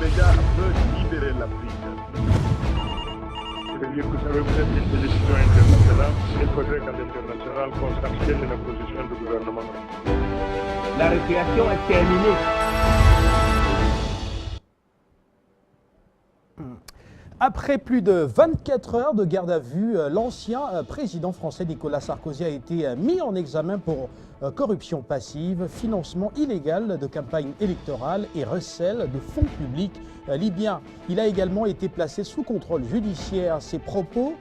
médias veulent libérer l'Afrique. C'est-à-dire que ça représente une décision internationale. Il faudrait qu'à l'international constate quelle est la position du gouvernement. La récréation est terminée. Après plus de 24 heures de garde à vue, l'ancien président français Nicolas Sarkozy a été mis en examen pour corruption passive, financement illégal de campagne électorale et recel de fonds publics libyens. Il a également été placé sous contrôle judiciaire. Ses propos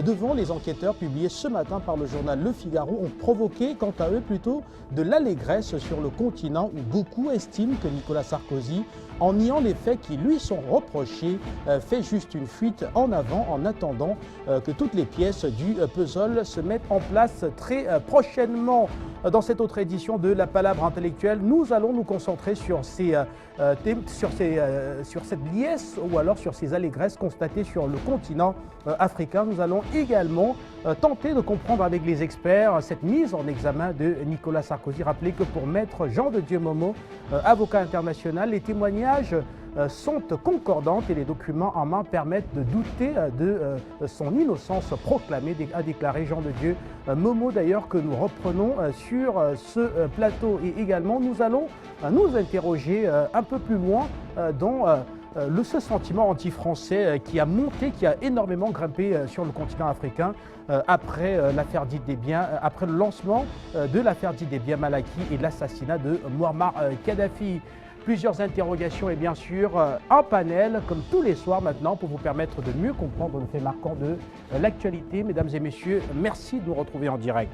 devant les enquêteurs publiés ce matin par le journal Le Figaro ont provoqué, quant à eux, plutôt de l'allégresse sur le continent où beaucoup estiment que Nicolas Sarkozy, en niant les faits qui lui sont reprochés, fait juste une fuite en avant en attendant que toutes les pièces du puzzle se mettent en place très prochainement. Dans cette autre édition de La Palabre Intellectuelle, nous allons nous concentrer sur cette liesse ou alors sur ces allégresses constatées sur le continent africain. Nous allons également tenter de comprendre avec les experts cette mise en examen de Nicolas Sarkozy. Rappelez que pour maître Jean de Dieu Momo, avocat international, les témoignages sont concordantes et les documents en main permettent de douter de son innocence proclamée, a déclaré Jean de Dieu Momo, d'ailleurs, que nous reprenons sur ce plateau. Et également, nous allons nous interroger un peu plus loin dans ce sentiment anti-français qui a monté, qui a énormément grimpé sur le continent africain après l'affaire dite des biens, après le lancement de l'affaire dite des biens Malaki et l'assassinat de Muammar Kadhafi. Plusieurs interrogations et bien sûr un panel, comme tous les soirs maintenant, pour vous permettre de mieux comprendre le fait marquant de l'actualité. Mesdames et messieurs, merci de nous retrouver en direct.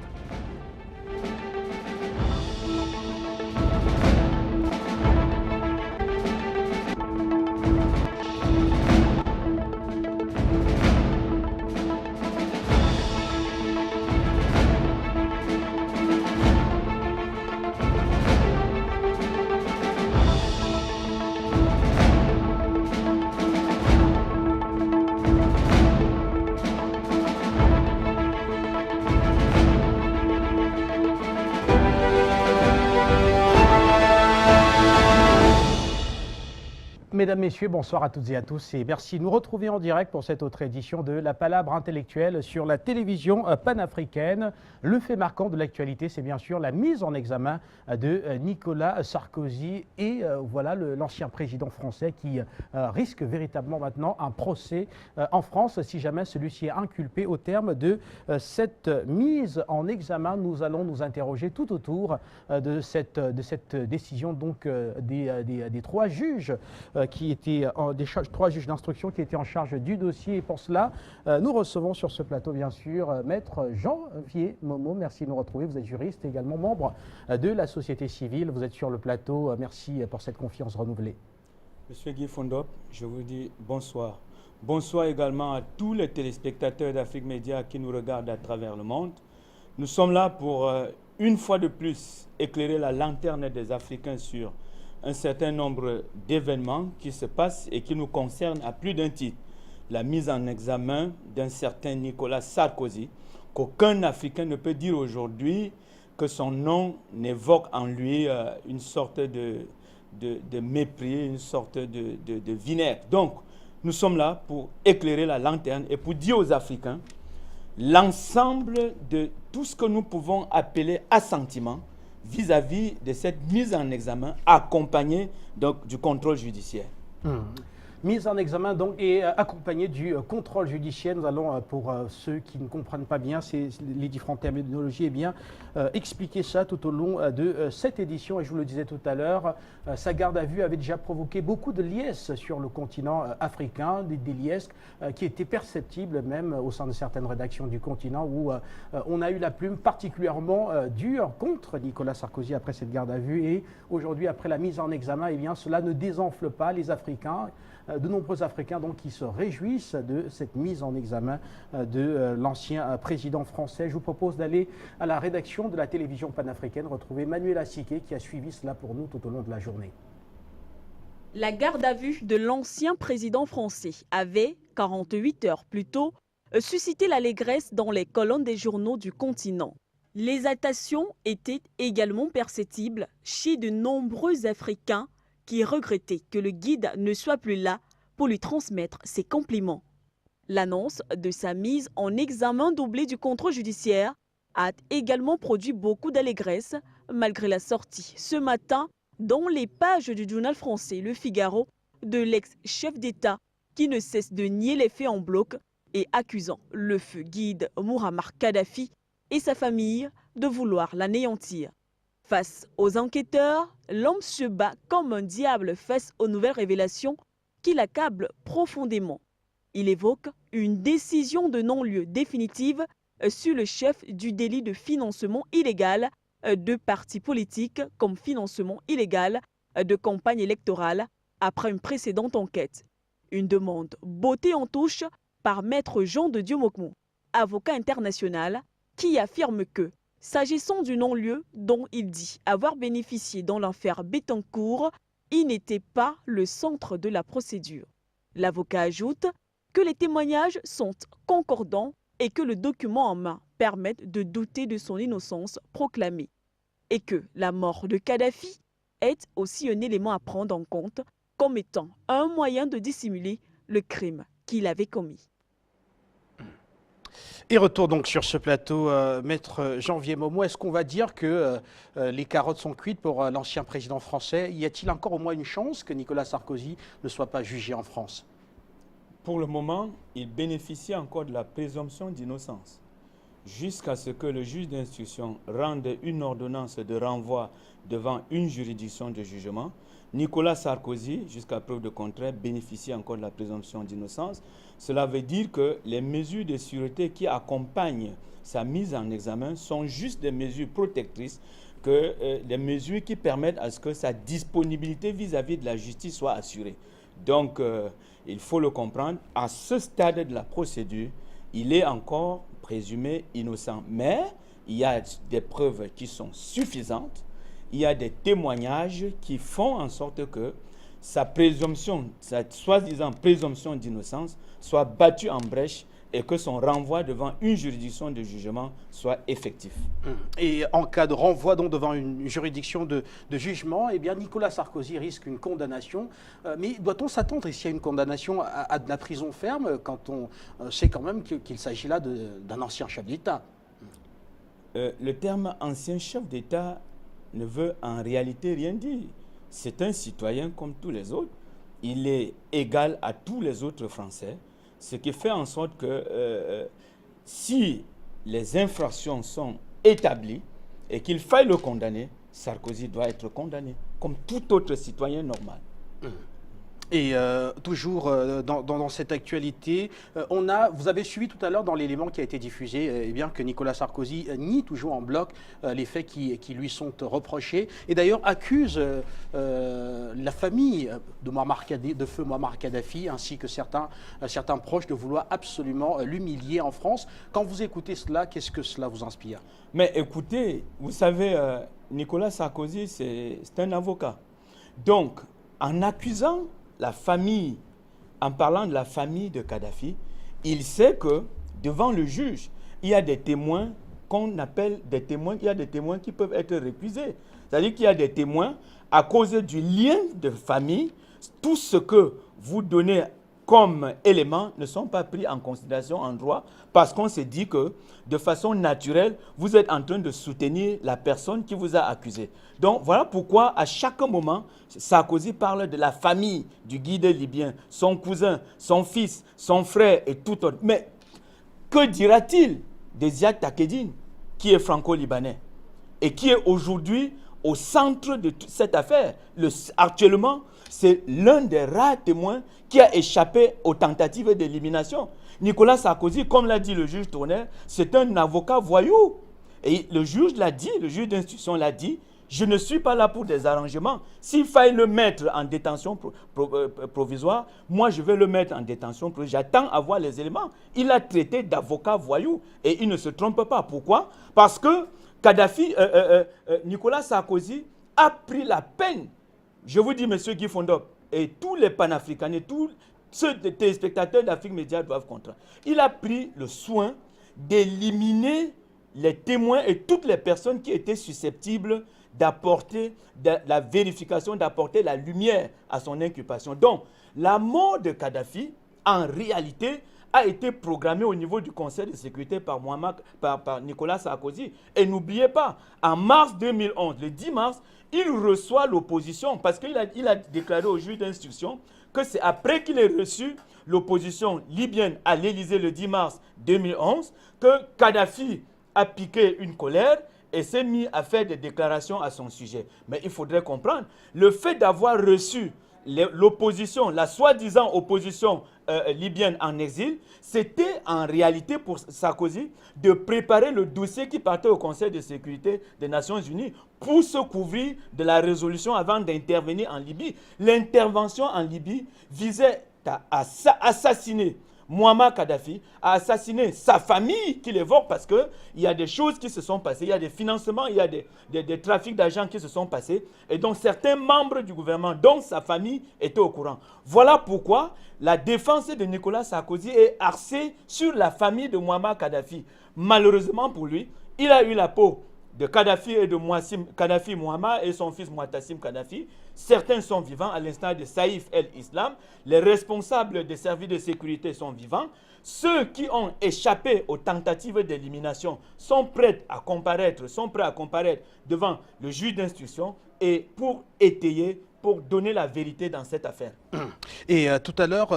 Mesdames, Messieurs, bonsoir à toutes et à tous et merci de nous retrouver en direct pour cette autre édition de La Palabre Intellectuelle sur la télévision panafricaine. Le fait marquant de l'actualité, c'est bien sûr la mise en examen de Nicolas Sarkozy et voilà l'ancien président français qui risque véritablement maintenant un procès en France si jamais celui-ci est inculpé. Au terme de cette mise en examen, nous allons nous interroger tout autour de cette décision donc des trois juges trois juges d'instruction qui étaient en charge du dossier. Et pour cela, nous recevons sur ce plateau, bien sûr, Maître Janvier Momo. Merci de nous retrouver. Vous êtes juriste, également membre de la société civile. Vous êtes sur le plateau. Merci pour cette confiance renouvelée. Monsieur Guy Fondop, je vous dis bonsoir. Bonsoir également à tous les téléspectateurs d'Afrique Média qui nous regardent à travers le monde. Nous sommes là pour, une fois de plus, éclairer la lanterne des Africains sur un certain nombre d'événements qui se passent et qui nous concernent à plus d'un titre. La mise en examen d'un certain Nicolas Sarkozy, qu'aucun Africain ne peut dire aujourd'hui que son nom n'évoque en lui une sorte de mépris, une sorte de vinaigre. Donc, nous sommes là pour éclairer la lanterne et pour dire aux Africains l'ensemble de tout ce que nous pouvons appeler assentiment vis-à-vis de cette mise en examen accompagnée donc, du contrôle judiciaire. Mise en examen donc et accompagnée du contrôle judiciaire. Nous allons, pour ceux qui ne comprennent pas bien les différentes terminologies, eh bien, expliquer ça tout au long de cette édition. Et je vous le disais tout à l'heure, sa garde à vue avait déjà provoqué beaucoup de liesses sur le continent africain, des liesses qui étaient perceptibles même au sein de certaines rédactions du continent où on a eu la plume particulièrement dure contre Nicolas Sarkozy après cette garde à vue. Et aujourd'hui, après la mise en examen, eh bien, cela ne désenfle pas les Africains. De nombreux Africains donc, qui se réjouissent de cette mise en examen de l'ancien président français. Je vous propose d'aller à la rédaction de la télévision panafricaine, retrouver Manuela Siquet qui a suivi cela pour nous tout au long de la journée. La garde à vue de l'ancien président français avait, 48 heures plus tôt, suscité l'allégresse dans les colonnes des journaux du continent. L'exaltation était également perceptible chez de nombreux Africains qui regrettait que le guide ne soit plus là pour lui transmettre ses compliments. L'annonce de sa mise en examen doublée du contrôle judiciaire a également produit beaucoup d'allégresse malgré la sortie ce matin dans les pages du journal français Le Figaro de l'ex-chef d'État qui ne cesse de nier les faits en bloc et accusant le feu guide Mouammar Kadhafi et sa famille de vouloir l'anéantir. Face aux enquêteurs, l'homme se bat comme un diable face aux nouvelles révélations qui l'accablent profondément. Il évoque une décision de non-lieu définitive sur le chef du délit de financement illégal de partis politiques comme financement illégal de campagne électorale après une précédente enquête. Une demande bottée en touche par maître Jean de Dieu Mokmou, avocat international, qui affirme que, s'agissant du non-lieu dont il dit avoir bénéficié dans l'affaire Bettencourt, il n'était pas le centre de la procédure. L'avocat ajoute que les témoignages sont concordants et que le document en main permet de douter de son innocence proclamée. Et que la mort de Kadhafi est aussi un élément à prendre en compte comme étant un moyen de dissimuler le crime qu'il avait commis. Et retour donc sur ce plateau, Maître Janvier Momo, est-ce qu'on va dire que les carottes sont cuites pour l'ancien président français? Y a-t-il encore au moins une chance que Nicolas Sarkozy ne soit pas jugé en France? Pour le moment, il bénéficie encore de la présomption d'innocence, jusqu'à ce que le juge d'instruction rende une ordonnance de renvoi devant une juridiction de jugement. Nicolas Sarkozy, jusqu'à preuve de contraire, bénéficie encore de la présomption d'innocence. Cela veut dire que les mesures de sûreté qui accompagnent sa mise en examen sont juste des mesures protectrices, des mesures qui permettent à ce que sa disponibilité vis-à-vis de la justice soit assurée. Donc, il faut le comprendre, à ce stade de la procédure, il est encore présumé innocent. Mais il y a des preuves qui sont suffisantes, il y a des témoignages qui font en sorte que sa présomption, sa soi-disant présomption d'innocence soit battue en brèche et que son renvoi devant une juridiction de jugement soit effectif. Et en cas de renvoi donc devant une juridiction de jugement, eh bien Nicolas Sarkozy risque une condamnation. Mais doit-on s'attendre ici à une condamnation à de la prison ferme quand on sait quand même qu'il s'agit là d'un ancien chef d'État? Le terme ancien chef d'État ne veut en réalité rien dire. C'est un citoyen comme tous les autres. Il est égal à tous les autres Français. Ce qui fait en sorte que si les infractions sont établies et qu'il faille le condamner, Sarkozy doit être condamné comme tout autre citoyen normal. Et toujours dans cette actualité, vous avez suivi tout à l'heure dans l'élément qui a été diffusé, eh bien, que Nicolas Sarkozy nie toujours en bloc les faits qui lui sont reprochés et d'ailleurs accuse la famille de feu Mouammar Kadhafi ainsi que certains proches de vouloir absolument l'humilier en France. Quand vous écoutez cela, qu'est-ce que cela vous inspire? Mais écoutez, vous savez, Nicolas Sarkozy, c'est un avocat. Donc, en accusant la famille, en parlant de la famille de Kadhafi, il sait que devant le juge, il y a des témoins qu'on appelle des témoins, il y a des témoins qui peuvent être récusés. C'est-à-dire qu'il y a des témoins, à cause du lien de famille, tout ce que vous donnez comme éléments ne sont pas pris en considération en droit parce qu'on se dit que de façon naturelle, vous êtes en train de soutenir la personne qui vous a accusé. Donc voilà pourquoi à chaque moment, Sarkozy parle de la famille du guide libyen, son cousin, son fils, son frère et tout autre. Mais que dira-t-il de Ziad Takedine, qui est franco-libanais et qui est aujourd'hui au centre de toute cette affaire? Actuellement, c'est l'un des rares témoins qui a échappé aux tentatives d'élimination. Nicolas Sarkozy, comme l'a dit le juge Tournaire, c'est un avocat voyou. Et le juge l'a dit, le juge d'instruction l'a dit, je ne suis pas là pour des arrangements. S'il faille le mettre en détention provisoire, moi je vais le mettre en détention provisoire. J'attends à voir les éléments. Il a traité d'avocat voyou et il ne se trompe pas. Pourquoi? Parce que Nicolas Sarkozy a pris la peine. Je vous dis, M. Guy Fondop, et tous les panafricanais, tous ceux des téléspectateurs d'Afrique Média doivent comprendre. Il a pris le soin d'éliminer les témoins et toutes les personnes qui étaient susceptibles d'apporter la vérification, d'apporter la lumière à son inculpation. Donc, la mort de Kadhafi, en réalité, a été programmée au niveau du Conseil de sécurité par Nicolas Sarkozy. Et n'oubliez pas, en mars 2011, le 10 mars, il reçoit l'opposition parce qu'il a déclaré au juge d'instruction que c'est après qu'il ait reçu l'opposition libyenne à l'Élysée le 10 mars 2011 que Kadhafi a piqué une colère et s'est mis à faire des déclarations à son sujet. Mais il faudrait comprendre, le fait d'avoir reçu l'opposition, la soi-disant opposition libyenne en exil, c'était en réalité pour Sarkozy de préparer le dossier qui partait au Conseil de sécurité des Nations Unies pour se couvrir de la résolution avant d'intervenir en Libye. L'intervention en Libye visait à assassiner Muammar Kadhafi, a assassiné sa famille qu'il évoque parce qu'il y a des choses qui se sont passées, il y a des financements, il y a des trafics d'argent qui se sont passés et donc certains membres du gouvernement, dont sa famille, étaient au courant. Voilà pourquoi la défense de Nicolas Sarkozy est axée sur la famille de Muammar Kadhafi. Malheureusement pour lui, il a eu la peau de Kadhafi et de Kadhafi Muammar et son fils Muatassim Kadhafi. Certains sont vivants, à l'instar de Saïf el-Islam. Les responsables des services de sécurité sont vivants. Ceux qui ont échappé aux tentatives d'élimination sont prêts à comparaître devant le juge d'instruction et pour étayer, pour donner la vérité dans cette affaire. Et tout à l'heure,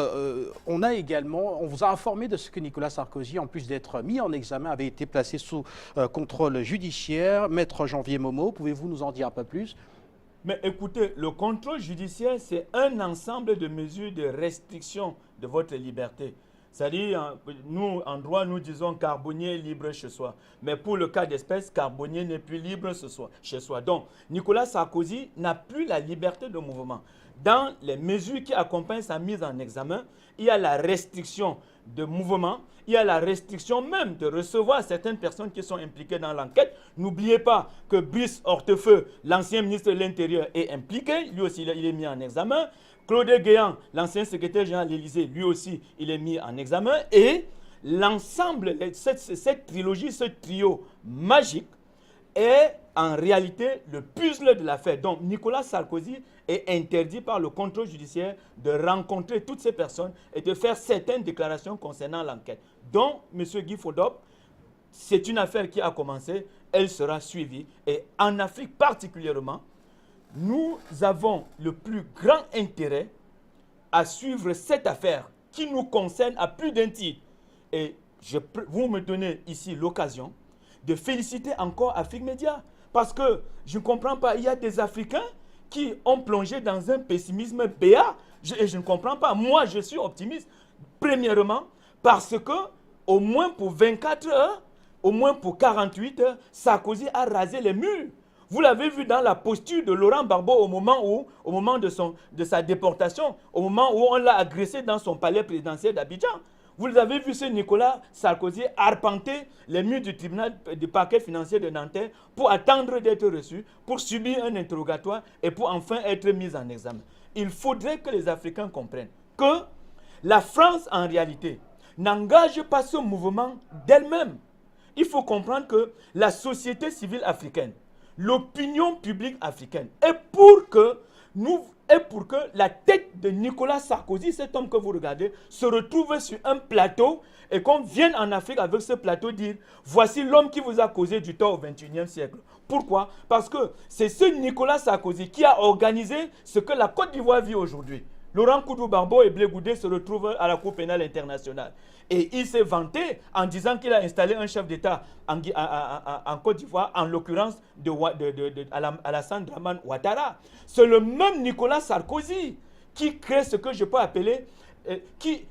on vous a informé de ce que Nicolas Sarkozy, en plus d'être mis en examen, avait été placé sous contrôle judiciaire. Maître Janvier Momo, pouvez-vous nous en dire un peu plus? Mais écoutez, le contrôle judiciaire, c'est un ensemble de mesures de restriction de votre liberté. C'est-à-dire, nous, en droit, nous disons carbonnier libre chez soi. Mais pour le cas d'espèce, carbonnier n'est plus libre chez soi. Donc, Nicolas Sarkozy n'a plus la liberté de mouvement. Dans les mesures qui accompagnent sa mise en examen, il y a la restriction de mouvement, il y a la restriction même de recevoir certaines personnes qui sont impliquées dans l'enquête. N'oubliez pas que Brice Hortefeux, l'ancien ministre de l'Intérieur, est impliqué. Lui aussi, il est mis en examen. Claude Guéant, l'ancien secrétaire général de l'Élysée, lui aussi, il est mis en examen. Et l'ensemble, cette trilogie, ce trio magique, est en réalité le puzzle de l'affaire. Donc, Nicolas Sarkozy est interdit par le contrôle judiciaire de rencontrer toutes ces personnes et de faire certaines déclarations concernant l'enquête. Donc, M. Guy Fodop, c'est une affaire qui a commencé, elle sera suivie. Et en Afrique particulièrement, nous avons le plus grand intérêt à suivre cette affaire qui nous concerne à plus d'un titre. Et vous me donnez ici l'occasion de féliciter encore Afrique Média. Parce que je ne comprends pas, il y a des Africains qui ont plongé dans un pessimisme béat. Et je ne comprends pas. Moi, je suis optimiste. Premièrement, parce que au moins pour 24 heures, au moins pour 48 heures, Sarkozy a rasé les murs. Vous l'avez vu dans la posture de Laurent Gbagbo au moment de sa déportation, au moment où on l'a agressé dans son palais présidentiel d'Abidjan. Vous avez vu ce Nicolas Sarkozy arpenter les murs du tribunal du parquet financier de Nanterre pour attendre d'être reçu, pour subir un interrogatoire et pour enfin être mis en examen. Il faudrait que les Africains comprennent que la France, en réalité, n'engage pas ce mouvement d'elle-même. Il faut comprendre que la société civile africaine, l'opinion publique africaine, est pour que la tête de Nicolas Sarkozy, cet homme que vous regardez, se retrouve sur un plateau et qu'on vienne en Afrique avec ce plateau dire « Voici l'homme qui vous a causé du tort au XXIe siècle ». Pourquoi? Parce que c'est ce Nicolas Sarkozy qui a organisé ce que la Côte d'Ivoire vit aujourd'hui. Laurent Koudou-Barbeau et Blé Goudé se retrouvent à la Cour pénale internationale. Et il s'est vanté en disant qu'il a installé un chef d'État en Côte d'Ivoire, en l'occurrence Alassane Dramane Ouattara. C'est le même Nicolas Sarkozy qui crée ce que je peux appeler,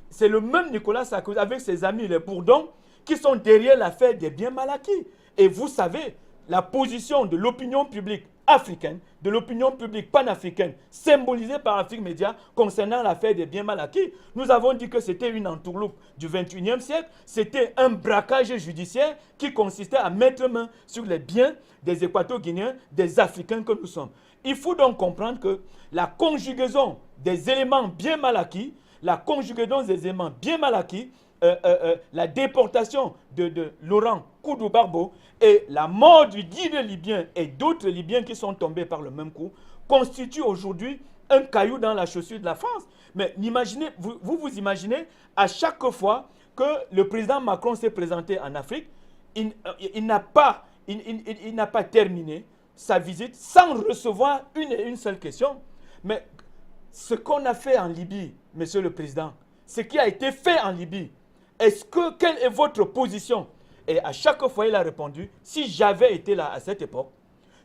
c'est le même Nicolas Sarkozy avec ses amis les Bourdons qui sont derrière l'affaire des biens mal acquis. Et vous savez, la position de l'opinion publique africaine, de l'opinion publique panafricaine, symbolisée par Afrique Média concernant l'affaire des biens mal acquis. Nous avons dit que c'était une entourloupe du XXIe siècle, c'était un braquage judiciaire qui consistait à mettre main sur les biens des Équato-Guinéens, des Africains que nous sommes. Il faut donc comprendre que la conjugaison des éléments bien mal acquis, la déportation de Laurent Koudou Barbo et la mort du guide libyen et d'autres Libyens qui sont tombés par le même coup constitue aujourd'hui un caillou dans la chaussure de la France. Mais vous imaginez, à chaque fois que le président Macron s'est présenté en Afrique, il n'a pas terminé sa visite sans recevoir une seule question. Mais ce qu'on a fait en Libye, monsieur le président, ce qui a été fait en Libye, quelle est votre position? Et à chaque fois, il a répondu, si j'avais été là à cette époque,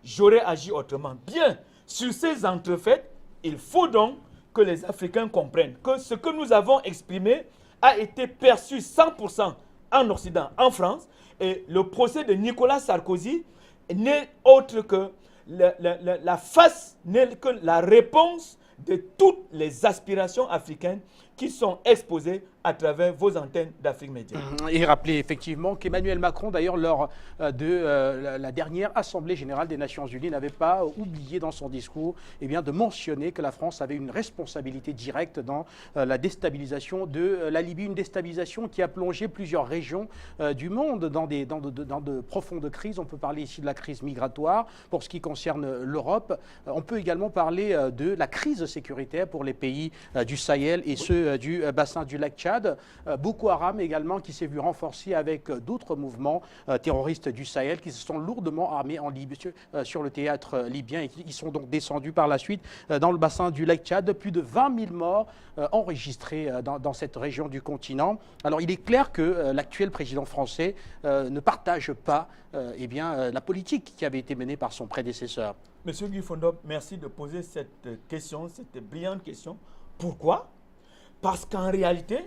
j'aurais agi autrement. Bien, sur ces entrefaites, il faut donc que les Africains comprennent que ce que nous avons exprimé a été perçu 100% en Occident, en France, et le procès de Nicolas Sarkozy n'est autre que la face, n'est que la réponse de toutes les aspirations africaines qui sont exposées à travers vos antennes d'Afrique Média. Et rappelez effectivement qu'Emmanuel Macron, d'ailleurs, lors de la dernière Assemblée générale des Nations Unies, n'avait pas oublié dans son discours de mentionner que la France avait une responsabilité directe dans la déstabilisation de la Libye, une déstabilisation qui a plongé plusieurs régions du monde dans de profondes crises. On peut parler ici de la crise migratoire pour ce qui concerne l'Europe. On peut également parler de la crise sécuritaire pour les pays du Sahel et ceux du bassin du lac Tchad. Boko Haram également qui s'est vu renforcé avec d'autres mouvements terroristes du Sahel qui se sont lourdement armés en Libye, sur le théâtre libyen et qui sont donc descendus par la suite dans le bassin du lac Tchad. Plus de 20 000 morts enregistrés dans cette région du continent. Alors il est clair que l'actuel président français ne partage pas la politique qui avait été menée par son prédécesseur. Monsieur Guy Fondop, merci de poser cette question, cette brillante question. Pourquoi? Parce qu'en réalité,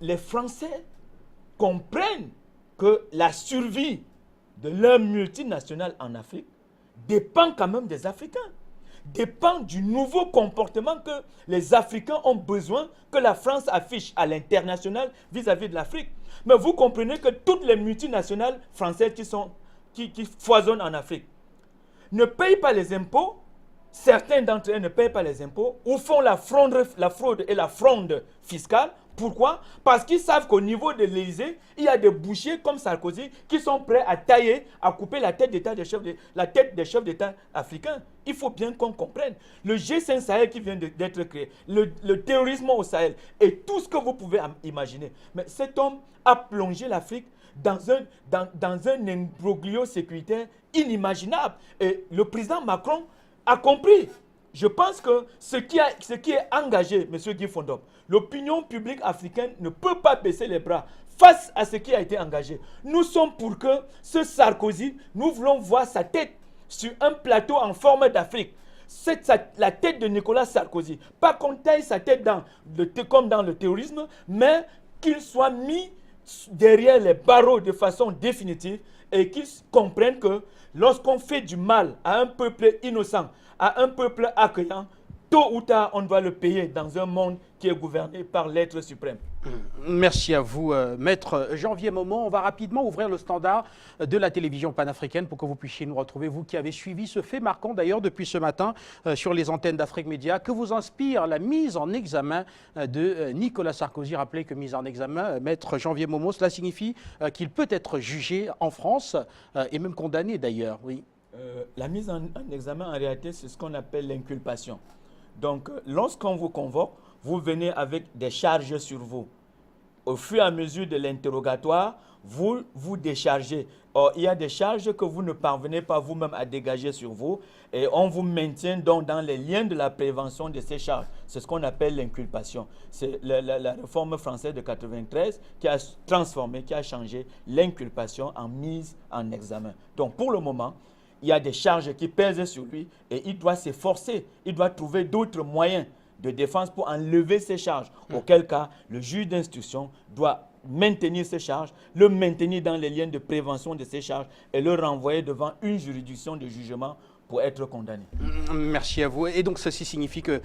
les Français comprennent que la survie de leur multinationale en Afrique dépend quand même des Africains, dépend du nouveau comportement que les Africains ont besoin que la France affiche à l'international vis-à-vis de l'Afrique. Mais vous comprenez que toutes les multinationales françaises qui foisonnent en Afrique ne payent pas les impôts. Certains d'entre eux ne payent pas les impôts ou font la fraude et la fronde fiscale. Pourquoi? Parce qu'ils savent qu'au niveau de l'Élysée, il y a des bouchers comme Sarkozy qui sont prêts à tailler, à couper la tête des chefs d'État africains. Il faut bien qu'on comprenne. Le G5 Sahel qui vient d'être créé, le terrorisme au Sahel et tout ce que vous pouvez imaginer. Mais cet homme a plongé l'Afrique dans un imbroglio sécuritaire inimaginable. Et le président Macron a compris. Je pense que ce qui est engagé, M. Guy Fondop, l'opinion publique africaine ne peut pas baisser les bras face à ce qui a été engagé. Nous sommes pour que ce Sarkozy, nous voulons voir sa tête sur un plateau en forme d'Afrique. C'est la tête de Nicolas Sarkozy. Pas qu'on taille sa tête comme dans le terrorisme, mais qu'il soit mis derrière les barreaux de façon définitive et qu'ils comprennent que lorsqu'on fait du mal à un peuple innocent, à un peuple accueillant, tôt ou tard, on doit le payer dans un monde qui est gouverné par l'être suprême. Merci à vous, Maître Janvier Momon. On va rapidement ouvrir le standard de la télévision panafricaine pour que vous puissiez nous retrouver, vous qui avez suivi ce fait marquant d'ailleurs depuis ce matin sur les antennes d'Afrique Média. Que vous inspire la mise en examen de Nicolas Sarkozy? Rappelez que mise en examen, Maître Janvier Momon, cela signifie qu'il peut être jugé en France et même condamné d'ailleurs, oui. La mise en examen, en réalité, c'est ce qu'on appelle l'inculpation. Donc, lorsqu'on vous convoque, vous venez avec des charges sur vous. Au fur et à mesure de l'interrogatoire, vous vous déchargez. Or, il y a des charges que vous ne parvenez pas vous-même à dégager sur vous et on vous maintient donc dans les liens de la prévention de ces charges. C'est ce qu'on appelle l'inculpation. C'est la réforme française de 1993 qui a transformé, qui a changé l'inculpation en mise en examen. Donc, pour le moment, il y a des charges qui pèsent sur lui et il doit s'efforcer, il doit trouver d'autres moyens de défense pour enlever ces charges. Auquel cas, le juge d'instruction doit maintenir ces charges, le maintenir dans les liens de prévention de ces charges et le renvoyer devant une juridiction de jugement pour être condamné. Merci à vous. Et donc ceci signifie que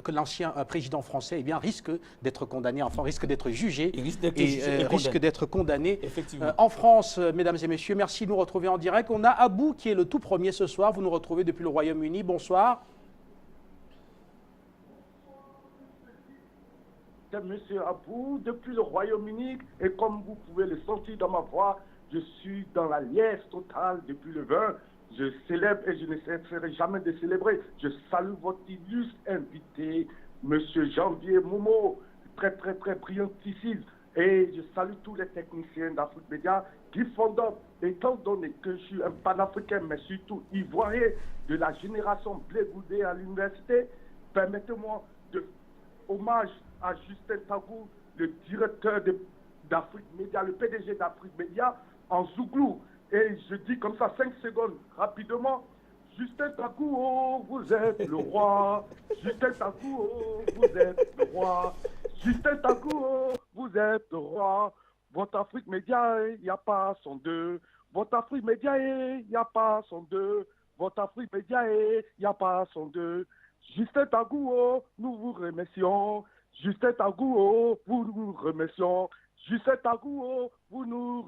l'ancien président français risque d'être condamné, enfin risque d'être jugé, risque d'être condamné. Effectivement. En France, mesdames et messieurs, merci de nous retrouver en direct. On a Abou qui est le tout premier ce soir. Vous nous retrouvez depuis le Royaume-Uni. Bonsoir. c'est M. Abou depuis le Royaume-Uni et comme vous pouvez le sentir dans ma voix, je suis dans la liesse totale depuis le 20. Je célèbre et je ne cesserai jamais de célébrer. Je salue votre illustre invité, M. Janvier Momo, très brillantissime. Et je salue tous les techniciens d'Afrique Média qui font étant donné que je suis un panafricain, mais surtout ivoirien de la génération Blé-Goudé à l'université, permettez-moi de hommage à Justin Tagou, le directeur d'Afrique Média, le PDG d'Afrique Média, en Zouglou. Et je dis comme ça 5 secondes, rapidement, Justin Tagou, oh, vous êtes le roi. Justin Tagou, oh, vous êtes le roi. Justin Tagou, oh, vous êtes le roi. Votre Afrique Média, il n'y a pas son deux. Votre Afrique Média, il n'y a pas son deux. Votre Afrique Média, il n'y a pas son deux. Justin Tagou, oh, nous vous remercions. Justin Tagou, oh, vous nous remercions. Justin Tagou, oh, nous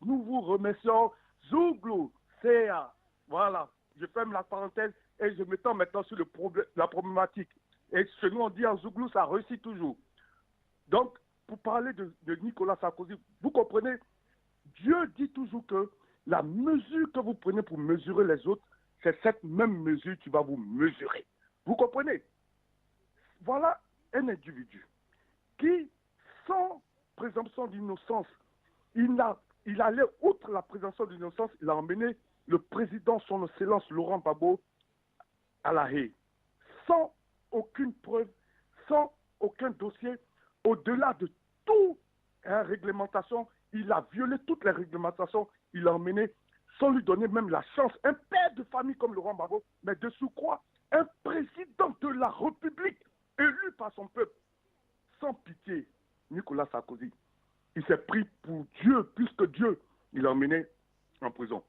vous remercions. Zouglou, CA. Voilà, je ferme la parenthèse et je m'étends maintenant sur la problématique. Et ce que nous on dit en Zouglou, ça réussit toujours. Donc, pour parler de Nicolas Sarkozy, vous comprenez, Dieu dit toujours que la mesure que vous prenez pour mesurer les autres, c'est cette même mesure qui va vous mesurer. Vous comprenez? Voilà un individu qui, sans présomption d'innocence, il allait outre la présomption d'innocence, il a emmené le président, son excellence Laurent Gbagbo, à la haie, sans aucune preuve, sans aucun dossier, au-delà de toute réglementation, il a violé toutes les réglementations, il a emmené, sans lui donner même la chance, un père de famille comme Laurent Gbagbo, mais de surcroît, un président de la République, élu par son peuple, sans pitié, Nicolas Sarkozy. Il s'est pris pour Dieu, plus que Dieu, il l'a emmené en prison.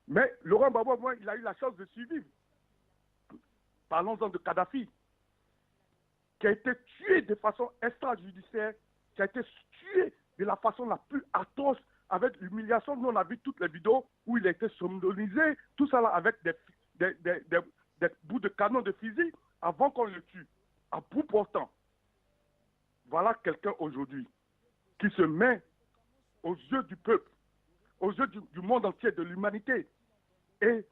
Mais Laurent Gbagbo, moi, il a eu la chance de survivre. Parlons-en de Kadhafi, qui a été tué de façon extrajudiciaire, qui a été tué de la façon la plus atroce, avec l'humiliation. Nous, on a vu toutes les vidéos où il a été somnolisé, tout ça là, avec des bouts de canon de fusil, avant qu'on le tue, à bout portant. Voilà quelqu'un aujourd'hui qui se met aux yeux du peuple, aux yeux du monde entier, de l'humanité, et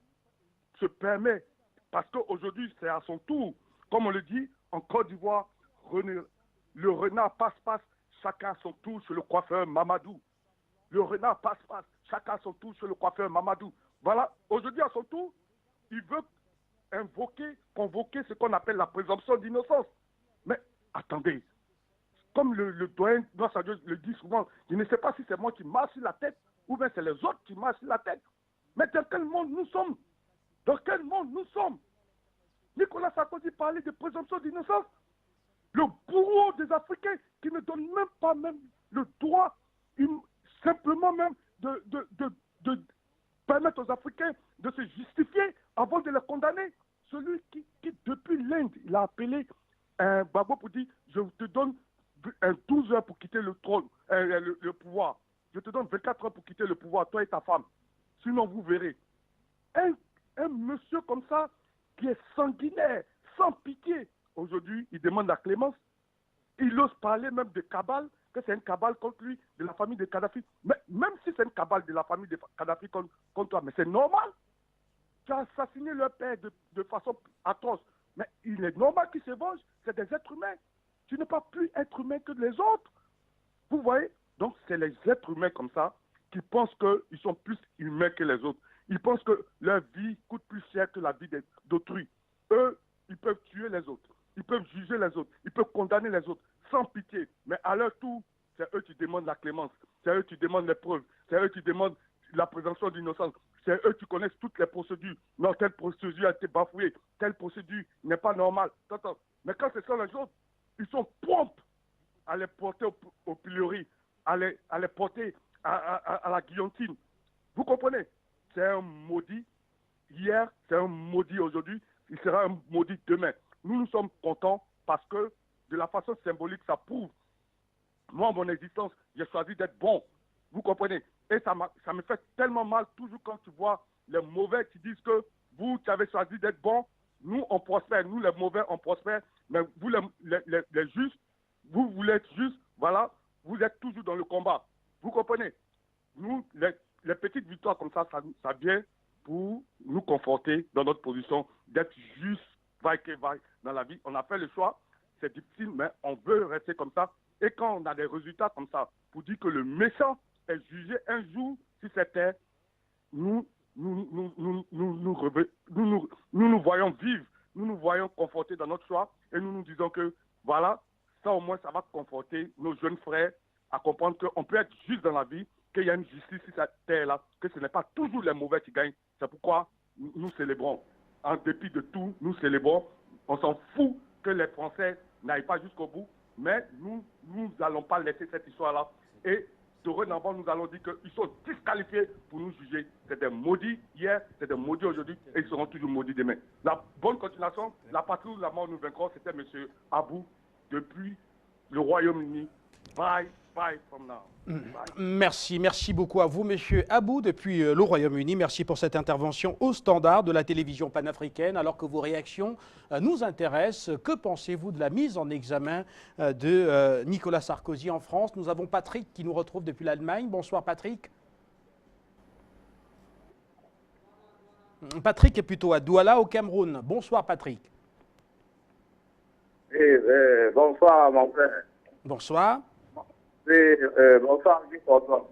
se permet, parce qu'aujourd'hui c'est à son tour, comme on le dit en Côte d'Ivoire, le renard passe-passe, chacun à son tour chez le coiffeur Mamadou. Le renard passe-passe, chacun à son tour chez le coiffeur Mamadou. Voilà, aujourd'hui à son tour, il veut convoquer ce qu'on appelle la présomption d'innocence. Mais attendez, comme le doyen le dit souvent, je ne sais pas si c'est moi qui marche sur la tête ou bien c'est les autres qui marchent sur la tête. Mais dans quel monde nous sommes? Dans quel monde nous sommes? Nicolas Sarkozy parlait de présomption d'innocence. Le bourreau des Africains qui ne donne même pas même le droit, simplement même de permettre aux Africains de se justifier avant de les condamner. Celui qui depuis l'Inde, il a appelé un Gbagbo pour dire, je te donne 12 heures pour quitter le trône, le pouvoir. Je te donne 24 heures pour quitter le pouvoir, toi et ta femme. Sinon, vous verrez. Un monsieur comme ça, qui est sanguinaire, sans pitié, aujourd'hui, il demande la clémence. Il ose parler même de cabale, que c'est une cabale contre lui, de la famille de Kadhafi. Mais même si c'est une cabale de la famille de Kadhafi contre toi, mais c'est normal. Tu as assassiné leur père de façon atroce. Mais il est normal qu'ils se vengent. C'est des êtres humains. Tu n'es pas plus être humain que les autres. Vous voyez? Donc, c'est les êtres humains comme ça qui pensent qu'ils sont plus humains que les autres. Ils pensent que leur vie coûte plus cher que la vie d'autrui. Eux, ils peuvent tuer les autres. Ils peuvent juger les autres. Ils peuvent condamner les autres sans pitié. Mais à leur tour, c'est eux qui demandent la clémence. C'est eux qui demandent les preuves. C'est eux qui demandent la présomption d'innocence. C'est eux qui connaissent toutes les procédures. Non, telle procédure a été bafouée. Telle procédure n'est pas normale. Attends. Mais quand ce sont les autres, ils sont prompts à les porter au pilori, à les porter à la guillotine. Vous comprenez? C'est un maudit hier, c'est un maudit aujourd'hui, il sera un maudit demain. Nous sommes contents parce que de la façon symbolique, ça prouve. Moi, mon existence, j'ai choisi d'être bon. Vous comprenez? Et ça me fait tellement mal toujours quand tu vois les mauvais qui disent que vous, tu avez choisi d'être bon, nous, on prospère. Nous, les mauvais, on prospère. Mais vous, les justes, vous ça vient pour nous conforter dans notre position d'être juste, vaille que vaille dans la vie. On a fait le choix, c'est difficile, mais on veut rester comme ça. Et quand on a des résultats comme ça, pour dire que le méchant est jugé un jour sur cette terre, nous voyons vivre, nous nous voyons confortés dans notre choix et nous nous disons que voilà, ça au moins ça va conforter nos jeunes frères à comprendre qu'on peut être juste dans la vie, qu'il y a une justice sur cette terre-là, que ce n'est pas toujours les mauvais qui gagnent. C'est pourquoi nous célébrons. En dépit de tout, nous célébrons. On s'en fout que les Français n'aillent pas jusqu'au bout, mais nous n'allons pas laisser cette histoire-là. Et dorénavant, nous allons dire qu'ils sont disqualifiés pour nous juger. C'était maudit hier, c'était maudit aujourd'hui, et ils seront toujours maudits demain. La bonne continuation, la patrie ou la mort nous vaincront, c'était M. Abou depuis le Royaume-Uni. Bye, bye from now. Merci beaucoup à vous, Monsieur Abou, depuis le Royaume-Uni. Merci pour cette intervention au standard de la télévision panafricaine. Alors que vos réactions nous intéressent, que pensez-vous de la mise en examen de Nicolas Sarkozy en France? Nous avons Patrick qui nous retrouve depuis l'Allemagne. Bonsoir Patrick. Patrick est plutôt à Douala au Cameroun. Bonsoir Patrick. Bonsoir mon frère. Bonsoir. Oui, bonsoir, bonsoir.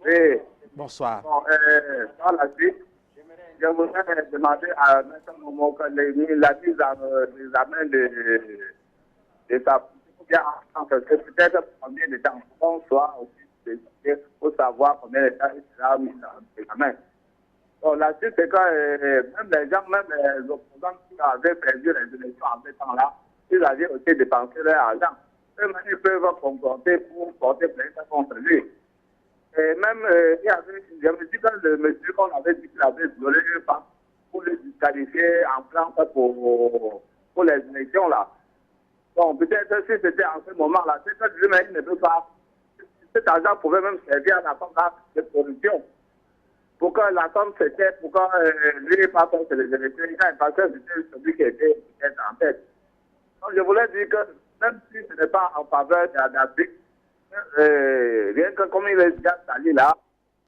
Oui. Bonsoir. Bon, par la suite, je voudrais demander à M. Momo que la mise en examen de sa parce que peut-être combien de temps on soit aussi pour savoir combien de temps il sera mis en examen. Bon, la suite, c'est que même les gens, même les opposants qui avaient perdu les élections en ce temps-là, ils avaient aussi dépensé leur argent. Eux-mêmes, ils peuvent comporter pour porter plainte contre lui. Et même, je me dis que le monsieur qu'on avait dit qu'il avait violé une femme pour le disqualifier en France pour les élections là. Bon, peut-être si c'était en ce moment-là, c'est que lui-même ne peut pas. Cet argent pouvait même servir à la femme de corruption. Pour que la somme c'était, pour que lui passe sur les élections, parce que c'était celui qui était en tête. Donc je voulais dire que même si ce n'est pas en faveur d'Afrique, rien que comme il est déjà sali là,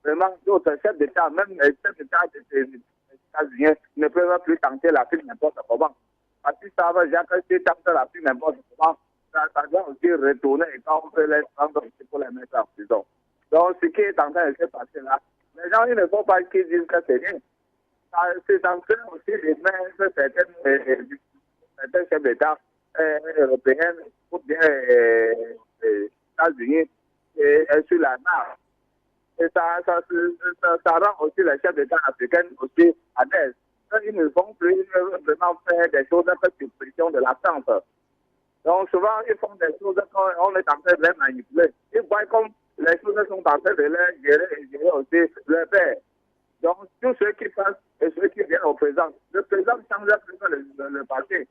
vraiment d'autres chefs d'État, même les chefs d'État des États-Unis ne peuvent plus tenter l'Afrique n'importe comment. Parce que ça va déjà que si tente l'Afrique n'importe comment, ça doit aussi retourner et quand on peut les prendre pour les mettre en prison. Donc ce qui est en train de se passer là, les gens ils ne font pas qu'ils disent que c'est rien. C'est en train aussi de mettre certains chefs d'État européens ou bien États-Unis sur la marche. Et ça rend aussi les chefs d'État africains aussi à l'aise. Ils ne vont plus vraiment faire des choses sur pression de la France. Donc souvent, ils font des choses qu'on est en train de les manipuler. Ils voient comme les choses sont en train de les gérer et gérer aussi leur père. Donc tous ceux qui passent et ceux qui viennent au présent, le présent change le passé.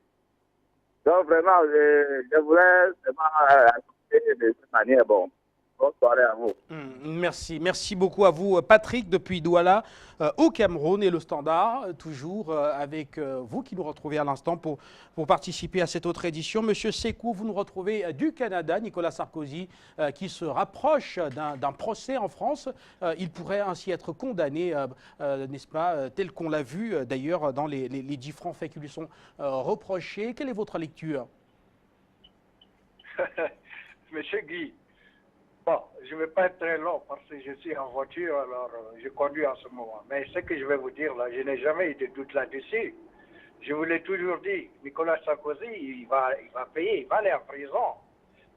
Donc vraiment, je voulais vraiment ajouter de cette manière. Bon, bonne soirée à vous. Merci beaucoup à vous, Patrick, depuis Douala, au Cameroun, et le Standard, toujours avec vous qui nous retrouvez à l'instant pour participer à cette autre édition. Monsieur Sekou, vous nous retrouvez du Canada, Nicolas Sarkozy, qui se rapproche d'un procès en France. Il pourrait ainsi être condamné, n'est-ce pas, tel qu'on l'a vu d'ailleurs dans les différents faits qui lui sont reprochés. Quelle est votre lecture? Monsieur Guy, bon, je ne vais pas être très long parce que je suis en voiture, alors je conduis en ce moment. Mais ce que je vais vous dire là, je n'ai jamais eu de doute là-dessus. Je vous l'ai toujours dit, Nicolas Sarkozy, il va payer, il va aller en prison.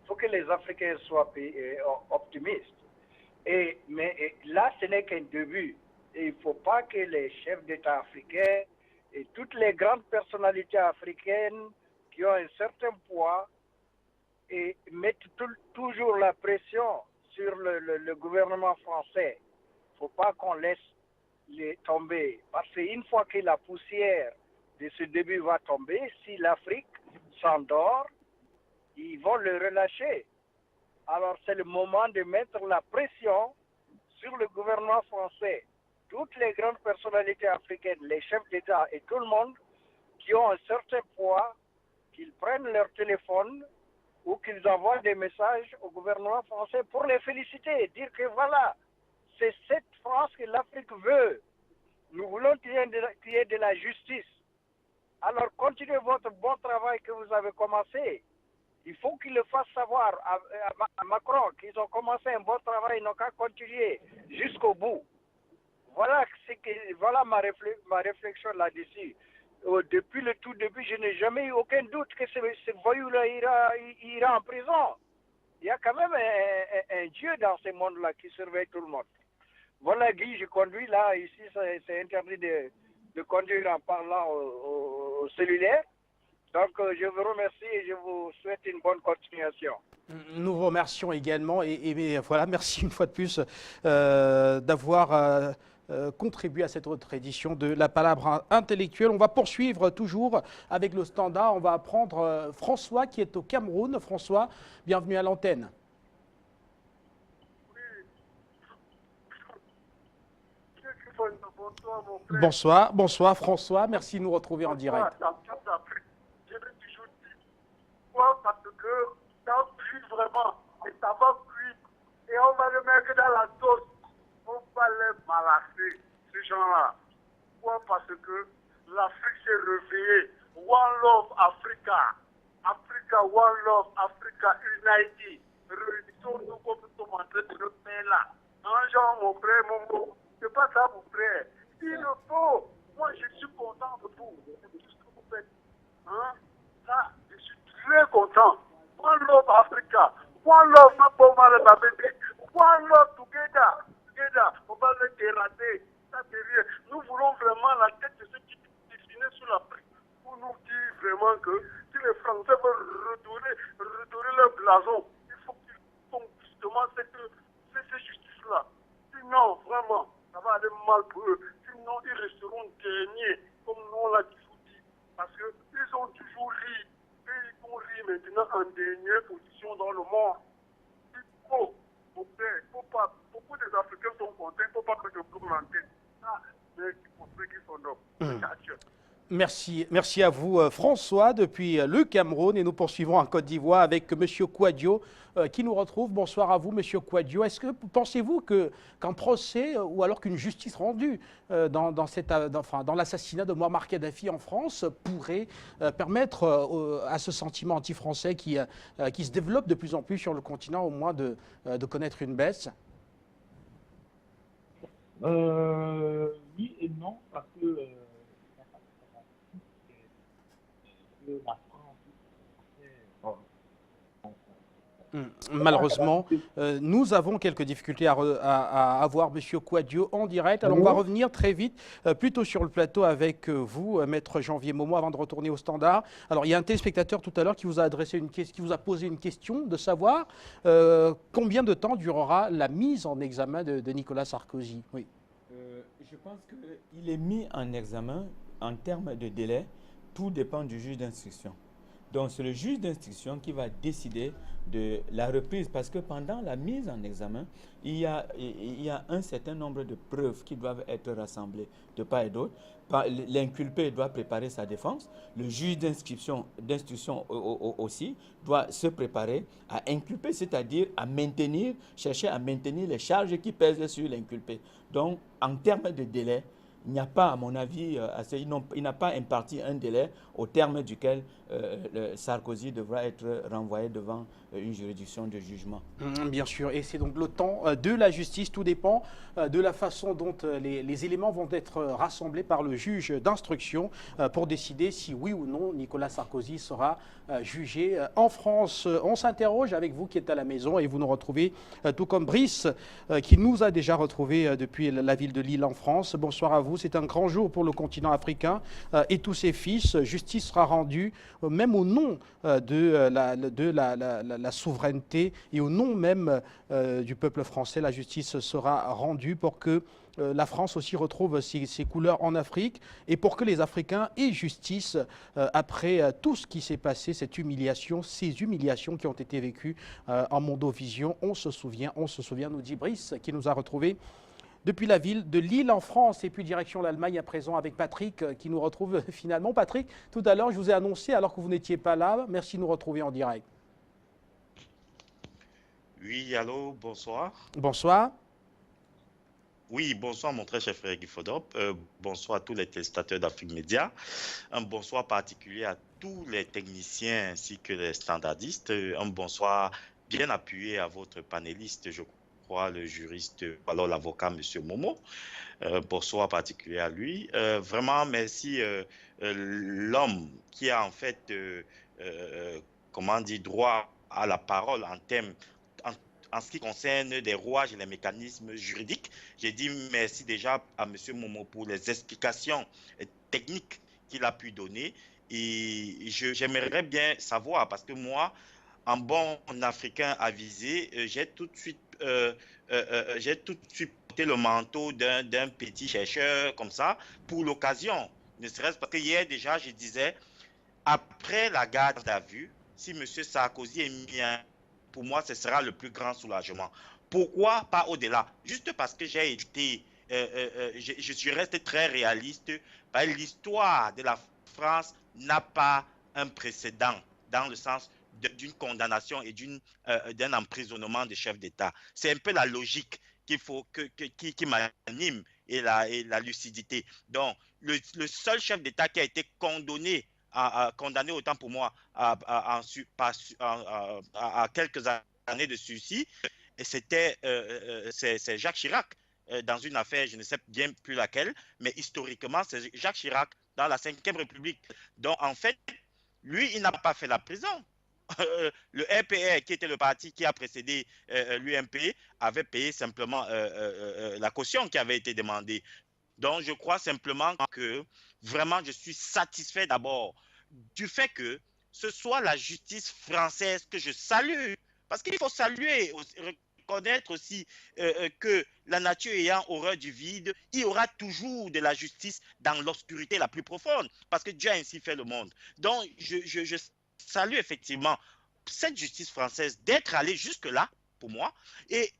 Il faut que les Africains soient optimistes. Mais là, ce n'est qu'un début. Et il ne faut pas que les chefs d'État africains et toutes les grandes personnalités africaines qui ont un certain poids et mettent toujours la pression sur le gouvernement français. Il ne faut pas qu'on laisse les tomber. Parce qu'une fois que la poussière de ce début va tomber, si l'Afrique s'endort, ils vont le relâcher. Alors c'est le moment de mettre la pression sur le gouvernement français. Toutes les grandes personnalités africaines, les chefs d'État et tout le monde qui ont un certain poids, qu'ils prennent leur téléphone ou qu'ils envoient des messages au gouvernement français pour les féliciter et dire que voilà, C'est cette France que l'Afrique veut. Nous voulons qu'il y ait de la justice. Alors continuez votre bon travail que vous avez commencé. Il faut qu'ils le fassent savoir à Macron qu'ils ont commencé un bon travail, ils n'ont qu'à continuer jusqu'au bout. Voilà ma réflexion là-dessus. Depuis le tout début, je n'ai jamais eu aucun doute que ce voyou-là ira en prison. Il y a quand même un Dieu dans ce monde-là qui surveille tout le monde. Voilà, Guy, je conduis là, ici, c'est interdit de conduire en parlant au cellulaire. Donc, je vous remercie et je vous souhaite une bonne continuation. Nous vous remercions également et voilà, merci une fois de plus d'avoir contribué à cette autre édition de la Palabre intellectuelle. On va poursuivre toujours avec le standard. On va apprendre François qui est au Cameroun. François, bienvenue à l'antenne. Bonsoir, bonsoir François, merci de nous retrouver en direct. Je l'ai toujours dit. Pourquoi? Parce que ça cuit vraiment et ça va cuire. Et on va le mettre dans la sauce. On va les malasser, ces gens-là. Pourquoi? Parce que l'Afrique s'est réveillée. One Love Africa. Africa, One Love Africa, United. Réunissons-nous comme nous sommes en train de le faire là. Jean, mon frère, mon mot. C'est pas ça, mon frère. Il le faut. Moi, je suis content de vous. De tout ce que vous faites. Hein? Là, je suis très content. One Love Africa. One Love, ma pauvre bébé. One Love together. Together. On va le dérader. Ça, c'est rien. Nous voulons vraiment la tête de ceux qui dessinent sur l'Afrique. Pour nous dire vraiment que si les Français veulent redorer leur blason, il faut qu'ils font justement cette justice-là. Sinon, vraiment, ça va aller mal pour eux. Sinon, ils resteront derniers, comme nous on l'a toujours dit. Parce qu'ils ont toujours ri. Et ils vont rire maintenant en dernière position dans le monde. Il faut, mon frère, beaucoup des Africains sont contents, il ne faut pas que je tourne en tête. Ah, mais il faut qu'ils sont là. Merci à vous François depuis le Cameroun et nous poursuivons en Côte d'Ivoire avec M. Kouadio qui nous retrouve. Bonsoir à vous M. Kouadio. Est-ce que pensez-vous qu'un procès ou alors qu'une justice rendue dans l'assassinat de Mouammar Kadhafi en France pourrait permettre à ce sentiment anti-français qui se développe de plus en plus sur le continent au moins de connaître une baisse? Oui et non, parce que la France. Malheureusement, nous avons quelques difficultés à avoir M. Kouadio en direct. Alors, on va revenir très vite, plutôt sur le plateau avec vous, Maître Janvier Momo, avant de retourner au standard. Alors, il y a un téléspectateur tout à l'heure qui vous a posé une question de savoir combien de temps durera la mise en examen de Nicolas Sarkozy. Oui. Je pense qu'il est mis en examen en termes de délai. Tout dépend du juge d'instruction. Donc, c'est le juge d'instruction qui va décider de la reprise parce que pendant la mise en examen, il y a un certain nombre de preuves qui doivent être rassemblées de part et d'autre. L'inculpé doit préparer sa défense. Le juge d'instruction aussi doit se préparer à inculper, c'est-à-dire chercher à maintenir les charges qui pèsent sur l'inculpé. Donc, en termes de délai, il n'y a pas, à mon avis, il n'a pas imparti un délai au terme duquel Sarkozy devra être renvoyé devant une juridiction de jugement. Bien sûr, et c'est donc le temps de la justice. Tout dépend de la façon dont les éléments vont être rassemblés par le juge d'instruction pour décider si oui ou non Nicolas Sarkozy sera jugé en France. On s'interroge avec vous qui êtes à la maison et vous nous retrouvez tout comme Brice qui nous a déjà retrouvés depuis la ville de Lille en France. Bonsoir à vous, c'est un grand jour pour le continent africain et tous ses fils. Justice sera rendue même au nom de la souveraineté et au nom même du peuple français. La justice sera rendue pour que la France aussi retrouve ses couleurs en Afrique et pour que les Africains aient justice après tout ce qui s'est passé, ces humiliations qui ont été vécues en Mondovision. On se souvient, nous dit Brice, qui nous a retrouvés depuis la ville de Lille en France et puis direction l'Allemagne à présent avec Patrick qui nous retrouve finalement. Patrick, tout à l'heure, je vous ai annoncé alors que vous n'étiez pas là. Merci de nous retrouver en direct. Oui, allô, bonsoir. Bonsoir. Oui, bonsoir mon très cher frère Guy Fodop. Bonsoir à tous les téléspectateurs d'Afrique Média. Un bonsoir particulier à tous les techniciens ainsi que les standardistes. Un bonsoir bien appuyé à votre panéliste, je crois, le juriste, alors l'avocat, monsieur Momo. Bonsoir particulier à lui. Vraiment, merci l'homme qui a en fait, comment dire, droit à la parole en termes en ce qui concerne les rouages et les mécanismes juridiques. J'ai dit merci déjà à M. Momo pour les explications techniques qu'il a pu donner. Et j'aimerais bien savoir, parce que moi, en bon Africain avisé, j'ai tout de suite porté le manteau d'un petit chercheur comme ça pour l'occasion. Ne serait-ce parce que hier déjà, je disais, après la garde à vue, si M. Sarkozy est mis pour moi, ce sera le plus grand soulagement. Pourquoi pas au-delà? Juste parce que j'ai été, je suis resté très réaliste. L'histoire de la France n'a pas un précédent dans le sens d'une condamnation et d'un emprisonnement des chefs d'État. C'est un peu la logique qui m'anime et la lucidité. Donc, le seul chef d'État qui a été condamné autant pour moi à quelques années de sursis, c'est Jacques Chirac dans une affaire, je ne sais bien plus laquelle, mais historiquement, c'est Jacques Chirac dans la Ve République. Donc, en fait, lui, il n'a pas fait la prison. Le RPR, qui était le parti qui a précédé l'UMP, avait payé simplement la caution qui avait été demandée. Donc, je crois simplement que vraiment, je suis satisfait d'abord du fait que ce soit la justice française que je salue. Parce qu'il faut saluer, reconnaître aussi que la nature ayant horreur du vide, il y aura toujours de la justice dans l'obscurité la plus profonde. Parce que Dieu a ainsi fait le monde. Donc, je salue effectivement cette justice française d'être allée jusque-là, pour moi. Et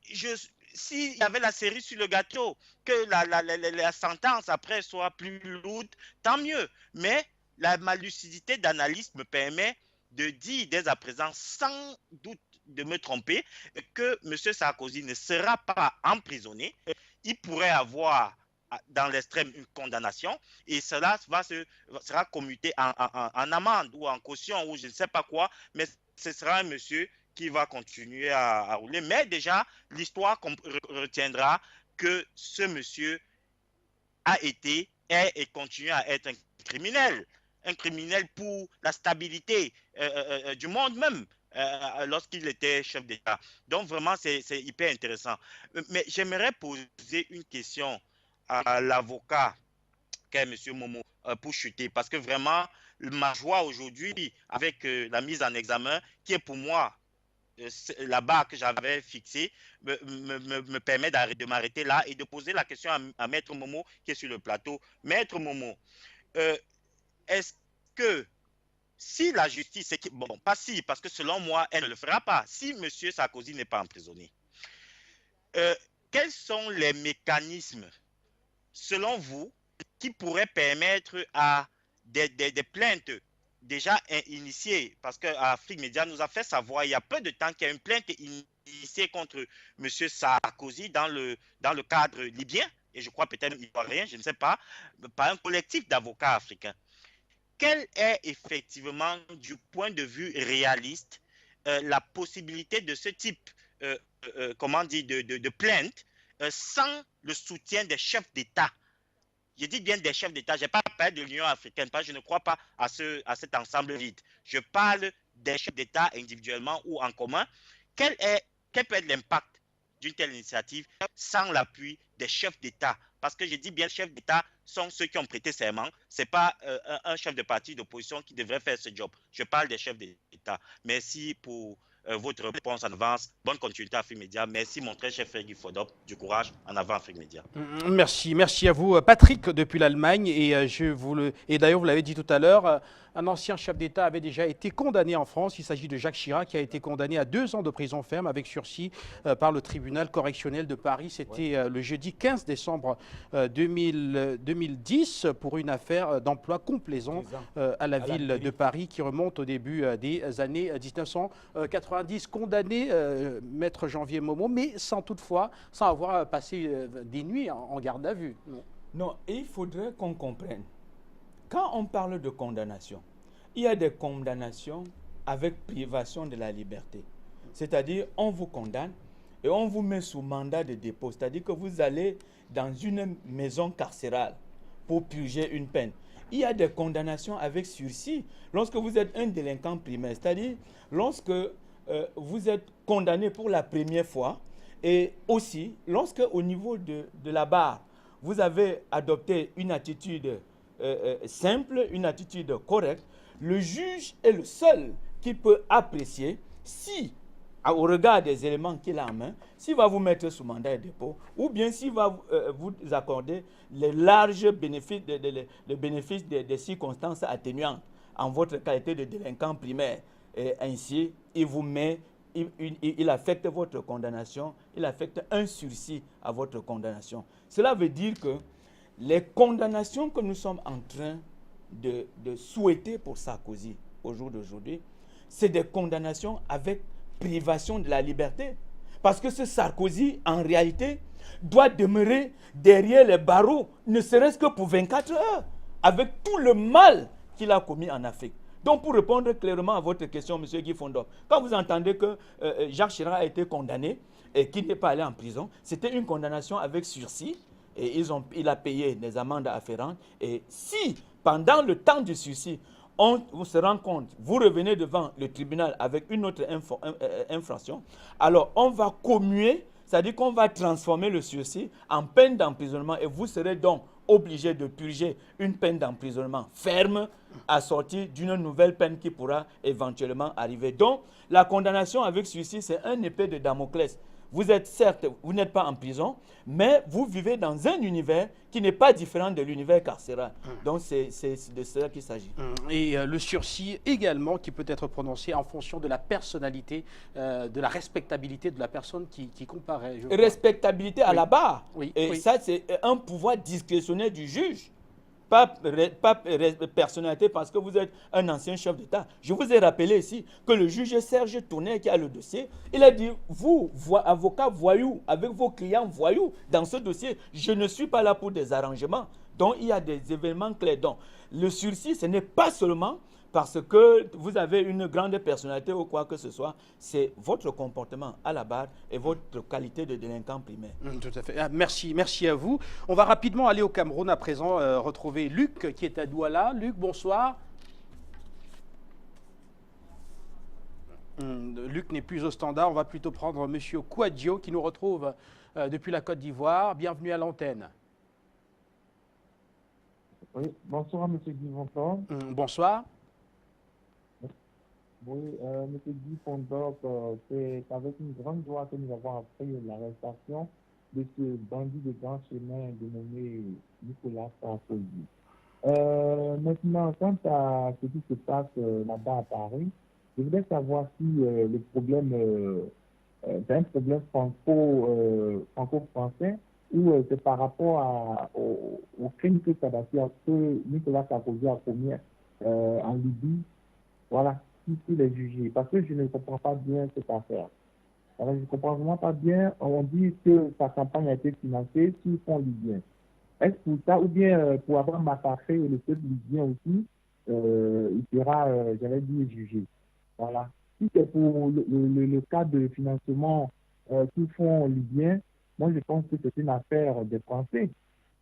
s'il y avait la cerise sur le gâteau, que la sentence après soit plus lourde, tant mieux. Mais ma lucidité d'analyse me permet de dire dès à présent, sans doute de me tromper, que M. Sarkozy ne sera pas emprisonné. Il pourrait avoir dans l'extrême une condamnation et cela sera commuté en amende ou en caution ou je ne sais pas quoi, mais ce sera un monsieur qui va continuer à rouler. Mais déjà, l'histoire retiendra que ce monsieur a été, est et continue à être un criminel pour la stabilité du monde même lorsqu'il était chef d'État. Donc vraiment, c'est hyper intéressant. Mais j'aimerais poser une question à l'avocat qu'est M. Momo pour chuter, parce que vraiment, ma joie aujourd'hui avec la mise en examen, qui est pour moi la barre que j'avais fixée, me permet de m'arrêter là et de poser la question à Maître Momo qui est sur le plateau. Maître Momo, est-ce que si la justice, bon, pas si, parce que selon moi, elle ne le fera pas, si M. Sarkozy n'est pas emprisonné, quels sont les mécanismes, selon vous, qui pourraient permettre à des plaintes déjà initiées, parce qu'Afrique Média nous a fait savoir il y a peu de temps qu'il y a une plainte initiée contre M. Sarkozy dans le cadre libyen, et je crois peut-être ivoirien, je ne sais pas, par un collectif d'avocats africains. Quelle est effectivement, du point de vue réaliste, la possibilité de ce type de plainte sans le soutien des chefs d'État? Je dis bien des chefs d'État, je n'ai pas parlé de l'Union africaine, parce que je ne crois pas à cet ensemble vide. Je parle des chefs d'État individuellement ou en commun. Quel peut être l'impact d'une telle initiative sans l'appui des chefs d'État? Parce que je dis bien chefs d'État sont ceux qui ont prêté serment. Ce n'est pas un chef de parti d'opposition qui devrait faire ce job. Je parle des chefs d'État. Merci pour votre réponse en avance. Bonne continuité à Afrique Média. Merci mon très cher frère Guy Fodop. Du courage en avant Afrique Média. Merci à vous Patrick depuis l'Allemagne. Et d'ailleurs vous l'avez dit tout à l'heure, un ancien chef d'État avait déjà été condamné en France. Il s'agit de Jacques Chirac qui a été condamné à 2 ans de prison ferme avec sursis par le tribunal correctionnel de Paris. C'était le jeudi 15 décembre 2010 pour une affaire d'emploi complaisant à la ville de Paris qui remonte au début des années 1980. 90, condamné, maître Janvier Momo, mais sans avoir passé des nuits en garde à vue. Non, et il faudrait qu'on comprenne. Quand on parle de condamnation, il y a des condamnations avec privation de la liberté. C'est-à-dire, on vous condamne et on vous met sous mandat de dépôt. C'est-à-dire que vous allez dans une maison carcérale pour purger une peine. Il y a des condamnations avec sursis lorsque vous êtes un délinquant primaire. C'est-à-dire, lorsque vous êtes condamné pour la première fois et aussi lorsque au niveau de la barre, vous avez adopté une attitude simple, une attitude correcte, le juge est le seul qui peut apprécier si, au regard des éléments qu'il a en main, s'il va vous mettre sous mandat de dépôt ou bien s'il va vous accorder les larges bénéfices, le bénéfice des circonstances atténuantes en votre qualité de délinquant primaire. Et ainsi, il vous met, il affecte votre condamnation, il affecte un sursis à votre condamnation. Cela veut dire que les condamnations que nous sommes en train de souhaiter pour Sarkozy au jour d'aujourd'hui, c'est des condamnations avec privation de la liberté. Parce que ce Sarkozy, en réalité, doit demeurer derrière les barreaux, ne serait-ce que pour 24 heures, avec tout le mal qu'il a commis en Afrique. Donc, pour répondre clairement à votre question, M. Guy Fondop, quand vous entendez que Jacques Chirac a été condamné et qu'il n'est pas allé en prison, c'était une condamnation avec sursis et il a payé des amendes afférentes. Et si, pendant le temps du sursis, on se rend compte, vous revenez devant le tribunal avec une autre infraction, alors on va commuer, c'est-à-dire qu'on va transformer le sursis en peine d'emprisonnement et vous serez donc obligé de purger une peine d'emprisonnement ferme assortie d'une nouvelle peine qui pourra éventuellement arriver. Donc, la condamnation avec sursis, c'est un épée de Damoclès. Vous êtes certes, vous n'êtes pas en prison, mais vous vivez dans un univers qui n'est pas différent de l'univers carcéral. Donc, c'est de cela qu'il s'agit. Et le sursis également qui peut être prononcé en fonction de la personnalité, de la respectabilité de la personne qui comparaît. Respectabilité à la barre. Oui, et oui. ça, c'est un pouvoir discrétionnaire du juge. Pas personnalité parce que vous êtes un ancien chef d'État. Je vous ai rappelé ici que le juge Serge Tournet qui a le dossier, il a dit, vous, avocat voyou, avec vos clients voyous, dans ce dossier, je ne suis pas là pour des arrangements. Donc, il y a des événements clairs. Donc, le sursis, ce n'est pas seulement parce que vous avez une grande personnalité ou quoi que ce soit, c'est votre comportement à la barre et votre qualité de délinquant primaire. Tout à fait. Merci à vous. On va rapidement aller au Cameroun à présent, retrouver Luc qui est à Douala. Luc, bonsoir. Luc n'est plus au standard. On va plutôt prendre M. Kouadio qui nous retrouve depuis la Côte d'Ivoire. Bienvenue à l'antenne. Oui, bonsoir M. Guy Fondop. Bonsoir. Oui, M. Guy Fondop, c'est avec une grande joie que nous avons appris l'arrestation de ce bandit de grand chemin dénommé Nicolas Sarkozy. Maintenant, quant à ce qui se passe là-bas à Paris, je voudrais savoir si le problème c'est un problème franco-français ou c'est par rapport au crime que Nicolas Sarkozy a commis en Libye. Voilà, qui est jugé. Parce que je ne comprends pas bien cette affaire. Alors, je ne comprends vraiment pas bien. On dit que sa campagne a été financée sur le fonds libyen. Est-ce pour ça ou bien pour avoir massacré le peuple libyen aussi, il sera, j'allais dire, jugé. Voilà. Si c'est pour le cas de financement sous fonds libyen, moi je pense que c'est une affaire des Français.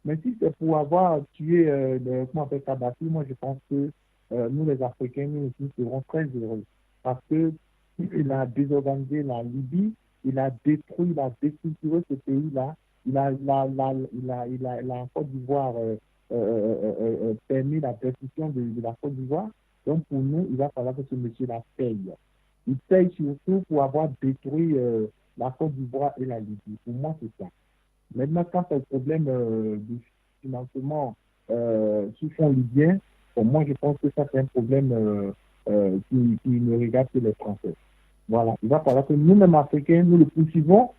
Mais si c'est pour avoir tué Kadhafi, moi je pense que nous les Africains, nous aussi serons très heureux. Parce que il a désorganisé la Libye, il a détruit, il a déstructuré ce pays-là, il a en Côte d'Ivoire permis la destruction de la Côte d'Ivoire. Donc pour nous, il va falloir que ce monsieur-là paye. Il paye surtout pour avoir détruit la Côte d'Ivoire et la Libye. Pour moi, c'est ça. Maintenant, quand c'est le problème du financement sous fonds libyens, pour moi, je pense que ça, c'est un problème qui ne regarde que les Français. Voilà. Il va falloir que nous-mêmes, Africains, nous le poursuivions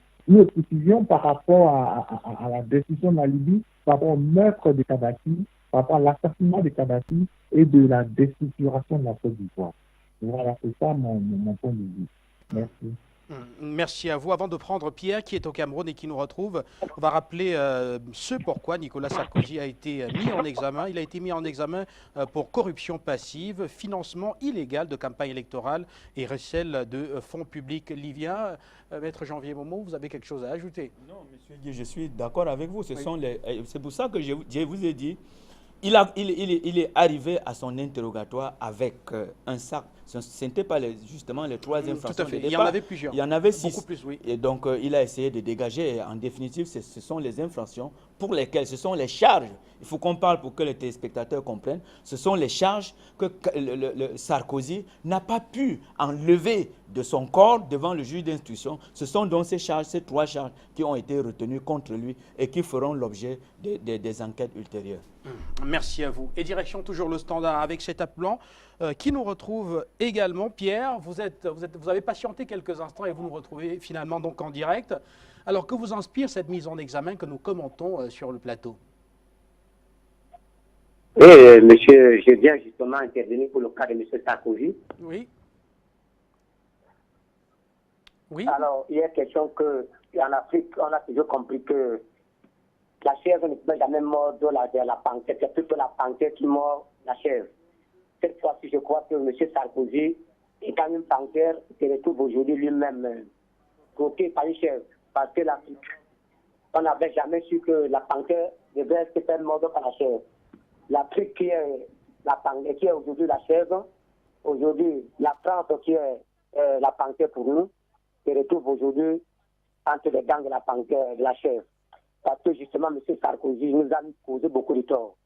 par rapport à la destruction de la Libye, par rapport au meurtre de Kadhafi, par rapport à l'assassinat de Kadhafi et de la déstructuration de la Côte d'Ivoire. Voilà, c'est ça mon point de vue. Merci. Merci à vous. Avant de prendre Pierre, qui est au Cameroun et qui nous retrouve, on va rappeler ce pourquoi Nicolas Sarkozy a été mis en examen. Il a été mis en examen pour corruption passive, financement illégal de campagne électorale et recel de fonds publics. Livien, Maître Janvier Momo, vous avez quelque chose à ajouter? Non, monsieur Guy, je suis d'accord avec vous. C'est pour ça que je vous ai dit, il est arrivé à son interrogatoire avec un sac. Ce n'était pas justement les 3 infractions. Tout à fait. Il y en avait plusieurs. Il y en avait 6. Beaucoup plus, oui. Et donc, il a essayé de dégager. Et en définitive, ce sont les infractions pour lesquelles, ce sont les charges. Il faut qu'on parle pour que les téléspectateurs comprennent. Ce sont les charges que le Sarkozy n'a pas pu enlever de son corps devant le juge d'instruction. Ce sont donc ces charges, ces 3 charges qui ont été retenues contre lui et qui feront l'objet des enquêtes ultérieures. Merci à vous. Et direction toujours le standard avec cet appelant qui nous retrouve également. Pierre, vous avez patienté quelques instants et vous nous retrouvez finalement donc en direct. Alors que vous inspire cette mise en examen que nous commentons sur le plateau? Oui, monsieur, je viens justement intervenir pour le cas de monsieur Sarkozy. Oui. Oui. Alors, il y a question qu'en Afrique, on a toujours compris que la chèvre ne peut jamais mordre la panthère. C'est plutôt la panthère qui mord la chèvre. Cette fois-ci, je crois que M. Sarkozy, étant une panthère, se retrouve aujourd'hui lui-même bloqué par une chèvre. Parce que l'Afrique, on n'avait jamais su que la panthère devait se faire mordre par la chèvre. L'Afrique qui est la panthère, qui est aujourd'hui la chèvre, aujourd'hui la France qui est la panthère pour nous, se retrouve aujourd'hui entre les dents de la panthère, de la chèvre. Parce que justement, M. Sarkozy nous a causé beaucoup de torts.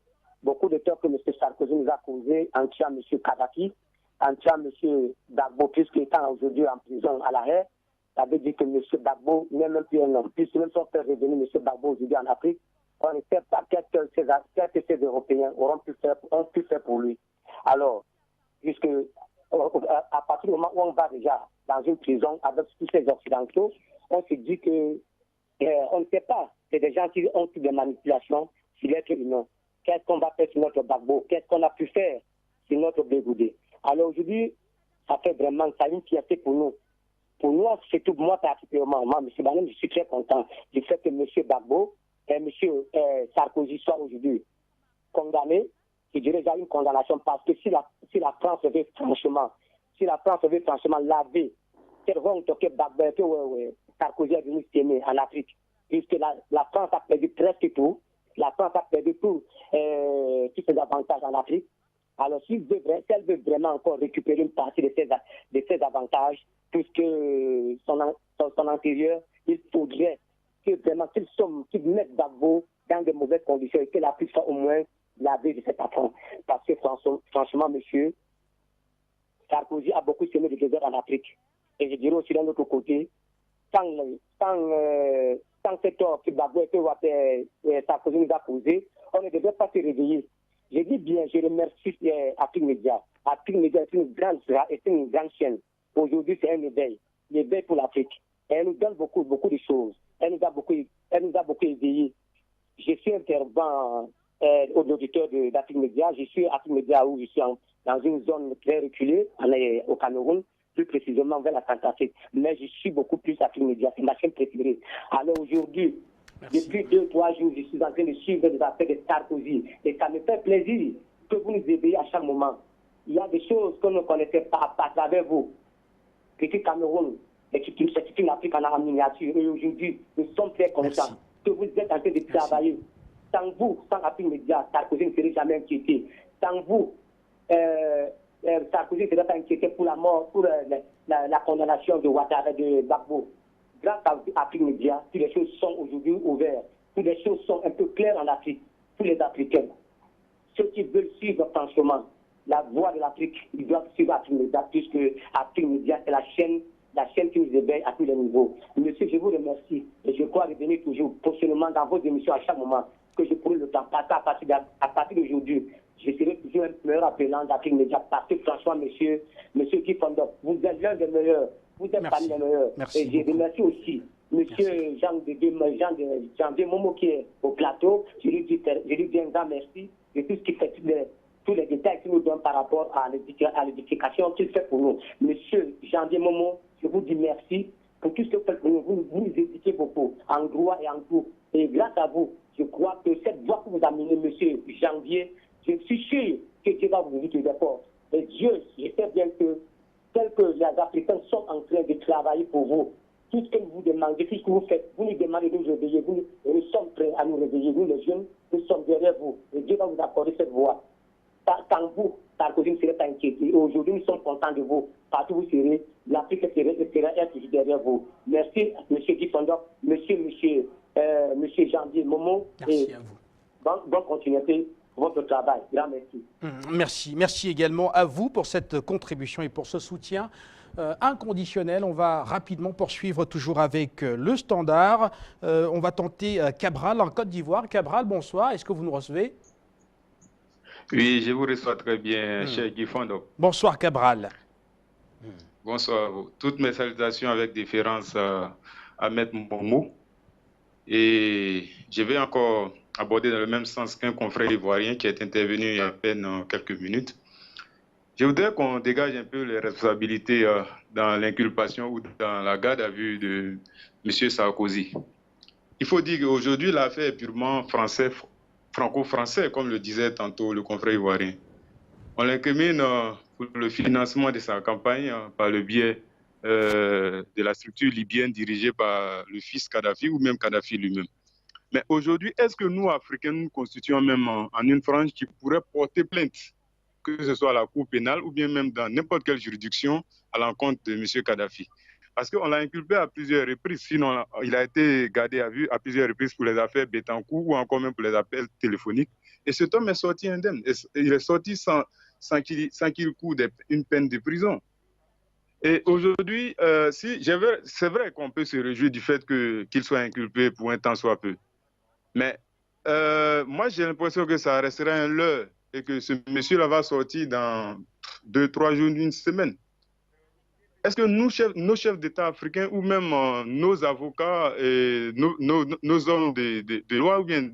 Beaucoup de torts que M. Sarkozy nous a causé en tuant M. Kadhafi, en tuant M. Gbagbo, puisqu'il est aujourd'hui en prison à l'arrêt. Ça veut dire que M. Gbagbo n'est même plus un homme. Puisque même si on fait revenir M. Gbagbo aujourd'hui en Afrique, on ne sait pas qu'est-ce que ces Européens auront pu faire pour lui. Alors, puisque à partir du moment où on va déjà dans une prison avec tous ces Occidentaux, on se dit que on ne sait pas. C'est des gens qui ont eu des manipulations sur l'être humain. Qu'est-ce qu'on va faire sur notre Gbagbo? Qu'est-ce qu'on a pu faire sur notre Bégoudé? Alors aujourd'hui, ça fait vraiment une fierté pour nous. Pour nous, surtout moi particulièrement, moi, M. Banem, je suis très content du fait que M. Gbagbo et M. Sarkozy soient aujourd'hui condamnés. Je dirais déjà une condamnation parce que si la France veut franchement laver cette honte que Sarkozy est venu s'aimer en Afrique, puisque la France a perdu presque tout. La France a perdu tous ses avantages en Afrique. Alors, si elle veut vraiment encore récupérer une partie de ses avantages, puisque son antérieur, il faudrait que vraiment qu'ils mettent Gbagbo dans de mauvaises conditions et que l'Afrique soit au moins lavée de cet affront. Parce que franchement, monsieur, Sarkozy a beaucoup semé de désert en Afrique. Et je dirais aussi d'un autre côté, sans cet ordre que Gbagbo et Sarkozy nous a posé, on ne devrait pas se réveiller. Je dis bien, je remercie Afrique Média. Afrique Média est une grande chaîne. Aujourd'hui, c'est un éveil pour l'Afrique. Elle nous donne beaucoup de choses. Elle nous a beaucoup éveillés. Je suis intervenant aux auditeurs d'Afrique Média. Je suis Afrique Média où je suis dans une zone très reculée, au Cameroun, plus précisément vers la Centrafrique. Mais je suis beaucoup plus Afrique Média. C'est ma chaîne préférée. Alors aujourd'hui, depuis 2-3 jours, je suis en train de suivre les affaires de Sarkozy. Et ça me fait plaisir que vous nous éveillez à chaque moment. Il y a des choses que nous ne connaissons pas à travers vous. Petit Cameroun, c'est une Afrique en miniature. Et aujourd'hui, nous sommes très contents que vous êtes en train de travailler. Sans vous, sans Afrique Média, Sarkozy ne serait jamais inquiété. Sans vous, Sarkozy ne serait pas inquiété pour la mort, pour la condamnation de Ouattara, de Gbagbo. Grâce à Afrique Média, toutes les choses sont aujourd'hui ouvertes. Toutes les choses sont un peu claires en Afrique, pour les Africains. Ceux qui veulent suivre franchement la voie de l'Afrique, ils doivent suivre Afrique Média, puisque Afrique Média, c'est la chaîne qui nous éveille à tous les niveaux. Monsieur, je vous remercie et je crois revenir toujours prochainement dans vos émissions à chaque moment que je pourrai le temps. Parce qu'à partir d'aujourd'hui, je serai toujours un meilleur appelant d'Afrique Média parce que franchement, monsieur Guy Fondop, vous êtes l'un des meilleurs. Vous êtes parmi les meilleurs. Et je remercie aussi monsieur Jean Momo qui est au plateau. Je lui dis un grand merci de tout ce qu'il fait, tous les détails qu'il nous donne par rapport à l'édification qu'il fait pour nous. Monsieur Jean Momo, Je vous dis merci pour tout ce que vous nous éduquez beaucoup, en droit et en tout. Et grâce à vous, je crois que cette voie que vous amenez, monsieur Janvier, je suis sûr que Dieu va vous ouvrir des portes. Et Dieu, j'espère bien que, tel que les Africains sont en train de travailler pour vous, tout ce que vous demandez, tout ce que vous faites, vous nous demandez de nous réveiller, nous sommes prêts à nous réveiller, nous les jeunes, nous sommes derrière vous. Et Dieu va vous accorder cette voie. Quand vous, Sarkozy, ne serez pas inquiété. Aujourd'hui, nous sommes contents de vous. Partout où vous serez, l'Afrique sera toujours derrière vous. Merci, M. Guy Fondop, M. Janvier Momo. Merci à vous. Bonne continuité pour votre travail. Grand merci. Merci. Merci également à vous pour cette contribution et pour ce soutien inconditionnel. On va rapidement poursuivre toujours avec le Standard. On va tenter Cabral en Côte d'Ivoire. Cabral, bonsoir. Est-ce que vous nous recevez? Oui, je vous reçois très bien, cher Guy Fondop. Bonsoir, Cabral. Bonsoir à vous. Toutes mes salutations avec déférence à Maître Momo. Et je vais encore aborder dans le même sens qu'un confrère ivoirien qui est intervenu il y a à peine quelques minutes. Je voudrais qu'on dégage un peu les responsabilités dans l'inculpation ou dans la garde à vue de M. Sarkozy. Il faut dire qu'aujourd'hui, l'affaire est purement franco-français, comme le disait tantôt le confrère ivoirien. On l'incrimine pour le financement de sa campagne par le biais de la structure libyenne dirigée par le fils Kadhafi ou même Kadhafi lui-même. Mais aujourd'hui, est-ce que nous, Africains, nous constituons même en une frange qui pourrait porter plainte, que ce soit à la Cour pénale ou bien même dans n'importe quelle juridiction à l'encontre de M. Kadhafi? Parce qu'on l'a inculpé à plusieurs reprises, sinon il a été gardé à vue à plusieurs reprises pour les affaires Bettencourt ou encore même pour les appels téléphoniques. Et cet homme est sorti indemne. Il est sorti sans qu'il court une peine de prison. Et aujourd'hui, c'est vrai qu'on peut se réjouir du fait qu'il soit inculpé pour un temps soit peu. Mais moi, j'ai l'impression que ça restera un leurre et que ce monsieur-là va sortir dans 2-3 jours, une semaine. Est-ce que nos chefs d'État africains ou même nos avocats et nos hommes de loi ou bien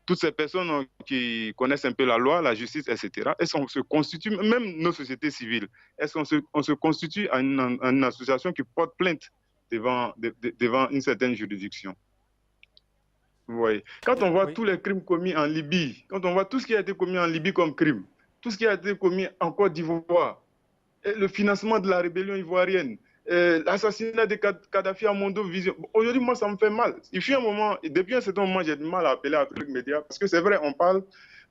toutes ces personnes qui connaissent un peu la loi, la justice, etc., est-ce qu'on se constitue, même nos sociétés civiles, est-ce qu'on se constitue en une association qui porte plainte devant une certaine juridiction? Vous voyez. Quand on voit tous les crimes commis en Libye, quand on voit tout ce qui a été commis en Libye comme crime, tout ce qui a été commis en Côte d'Ivoire, le financement de la rébellion ivoirienne, l'assassinat de Kadhafi à Mondo Vision. Aujourd'hui, moi, ça me fait mal. Il fut un moment, depuis un certain moment, j'ai du mal à appeler à Afrique Média, parce que c'est vrai, on parle,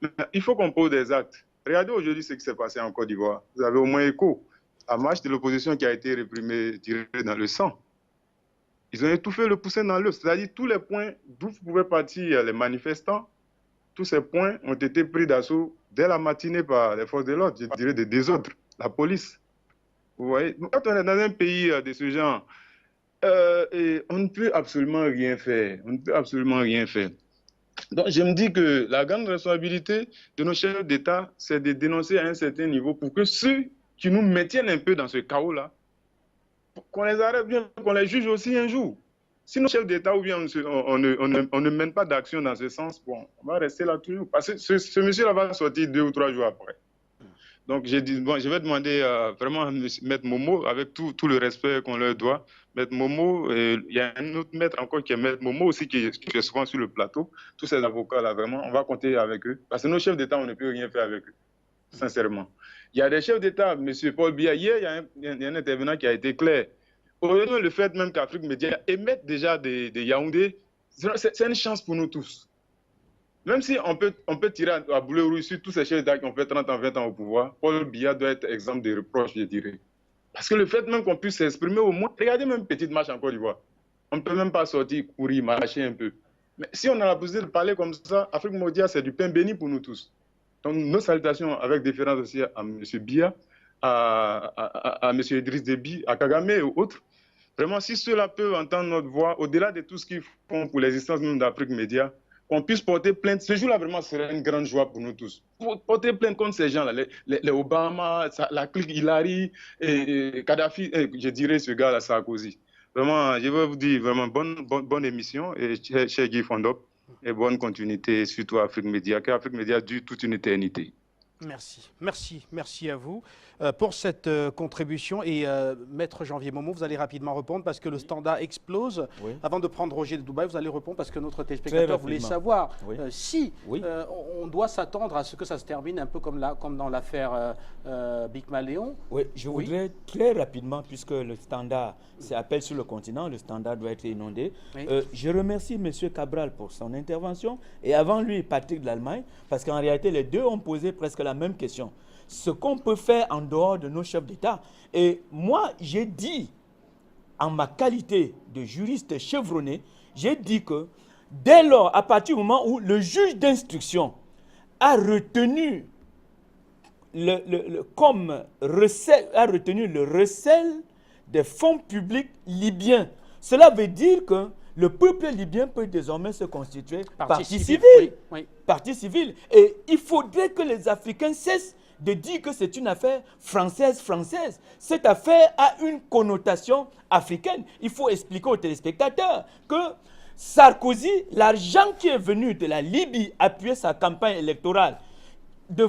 mais il faut qu'on pose des actes. Regardez aujourd'hui ce qui s'est passé en Côte d'Ivoire. Vous avez au moins écho. La marche de l'opposition qui a été réprimée, tirée dans le sang. Ils ont étouffé le poussin dans l'eau. C'est-à-dire tous les points d'où pouvaient partir les manifestants, tous ces points ont été pris d'assaut dès la matinée par les forces de l'ordre, je dirais des désordres, la police. Vous voyez, quand on est dans un pays de ce genre, et on ne peut absolument rien faire. On ne peut absolument rien faire. Donc je me dis que la grande responsabilité de nos chefs d'État, c'est de dénoncer à un certain niveau pour que ceux qui nous maintiennent un peu dans ce chaos-là, qu'on les arrête bien, qu'on les juge aussi un jour. Si nos chefs d'État ou bien on ne mène pas d'action dans ce sens, bon, on va rester là toujours. Parce que ce monsieur-là va sortir 2 ou 3 jours après. Donc j'ai dit, bon, je vais demander vraiment à Maître Momo, avec tout le respect qu'on leur doit. Maître Momo, il y a un autre maître encore qui est Maître Momo aussi, qui est souvent sur le plateau. Tous ces avocats-là, vraiment, on va compter avec eux. Parce que nos chefs d'État, on ne peut rien faire avec eux, sincèrement. Il y a des chefs d'État, M. Paul Biya, hier, il y a un intervenant qui a été clair. Aujourd'hui, le fait même qu'Afrique Média émette déjà des Yaoundé, c'est une chance pour nous tous. Même si on peut tirer à boulet rouge sur tous ces chefs d'État qui ont fait 30 ans, 20 ans au pouvoir, Paul Biya doit être exemple de reproche, je dirais. Parce que le fait même qu'on puisse s'exprimer au moins, regardez même Petite Marche en Côte d'Ivoire. On ne peut même pas sortir, courir, marcher un peu. Mais si on a la possibilité de parler comme ça, Afrique Média, c'est du pain béni pour nous tous. Donc nos salutations avec déférence aussi à M. Biya, à M. Idriss Déby, à Kagame et autres. Vraiment, si ceux-là peuvent entendre notre voix, au-delà de tout ce qu'ils font pour l'existence même d'Afrique Média, qu'on puisse porter plainte. Ce jour-là, vraiment, serait une grande joie pour nous tous. Porter plainte contre ces gens-là, les Obama, la clique Hillary, et Kadhafi, je dirais ce gars-là, Sarkozy. Vraiment, je veux vous dire, vraiment, bonne émission, et cher Guy Fondop, et bonne continuité, surtout à Afrique Média, car Afrique Média dure toute une éternité. Merci à vous pour cette contribution. Et Maître Janvier Momo, vous allez rapidement répondre parce que le standard explose. Oui. Avant de prendre Roger de Dubaï, vous allez répondre parce que notre téléspectateur voulait savoir si on doit s'attendre à ce que ça se termine un peu comme dans l'affaire Bikma Léon. Oui, je voudrais très rapidement, puisque le standard s'appelle sur le continent, le standard doit être inondé. Oui. Je remercie M. Cabral pour son intervention et avant lui, Patrick de l'Allemagne, parce qu'en réalité, les deux ont posé presque la même question. Ce qu'on peut faire en dehors de nos chefs d'État. Et moi, j'ai dit, en ma qualité de juriste chevronné, j'ai dit que dès lors, à partir du moment où le juge d'instruction a retenu le recel des fonds publics libyens, cela veut dire que le peuple libyen peut désormais se constituer partie civile. Oui. Partie civile. Et il faudrait que les Africains cessent de dire que c'est une affaire française. Cette affaire a une connotation africaine. Il faut expliquer aux téléspectateurs que Sarkozy, l'argent qui est venu de la Libye appuyer sa campagne électorale,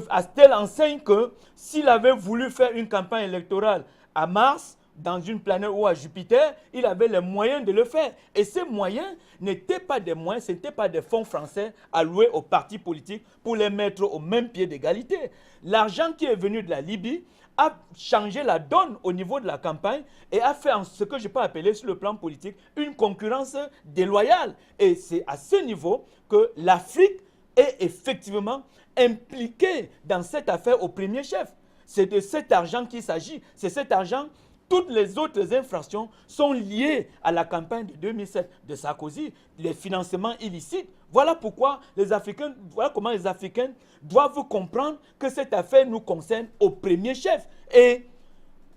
à telle enseigne que s'il avait voulu faire une campagne électorale à Mars, dans une planète ou à Jupiter, il avait les moyens de le faire. Et ces moyens n'étaient pas des moyens, ce n'étaient pas des fonds français alloués aux partis politiques pour les mettre au même pied d'égalité. L'argent qui est venu de la Libye a changé la donne au niveau de la campagne et a fait ce que je peux appeler sur le plan politique une concurrence déloyale. Et c'est à ce niveau que l'Afrique est effectivement impliquée dans cette affaire au premier chef. C'est de cet argent qu'il s'agit. C'est cet argent. Toutes les autres infractions sont liées à la campagne de 2007 de Sarkozy, les financements illicites. Voilà pourquoi comment les Africains doivent comprendre que cette affaire nous concerne au premier chef. Et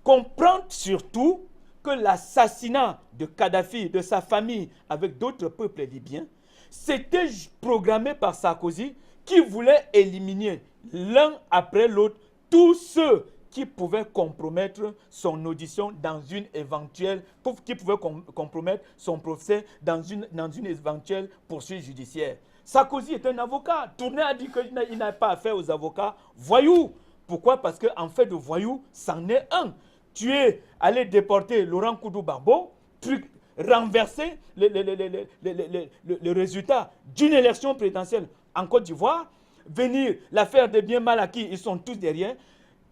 comprendre surtout que l'assassinat de Kadhafi, de sa famille, avec d'autres peuples libyens, c'était programmé par Sarkozy qui voulait éliminer l'un après l'autre tous ceux qui pouvait compromettre son audition dans une éventuelle, qui pouvait compromettre son procès dans une éventuelle poursuite judiciaire. Sarkozy est un avocat. Tourné a dit qu'il n'a pas affaire aux avocats voyous. Pourquoi? Parce qu'en fait de voyous, c'en est un. Tu es allé déporter Laurent Koudou-Barbeau, renverser le résultat d'une élection présidentielle en Côte d'Ivoire, venir l'affaire des biens mal acquis, ils sont tous derrière.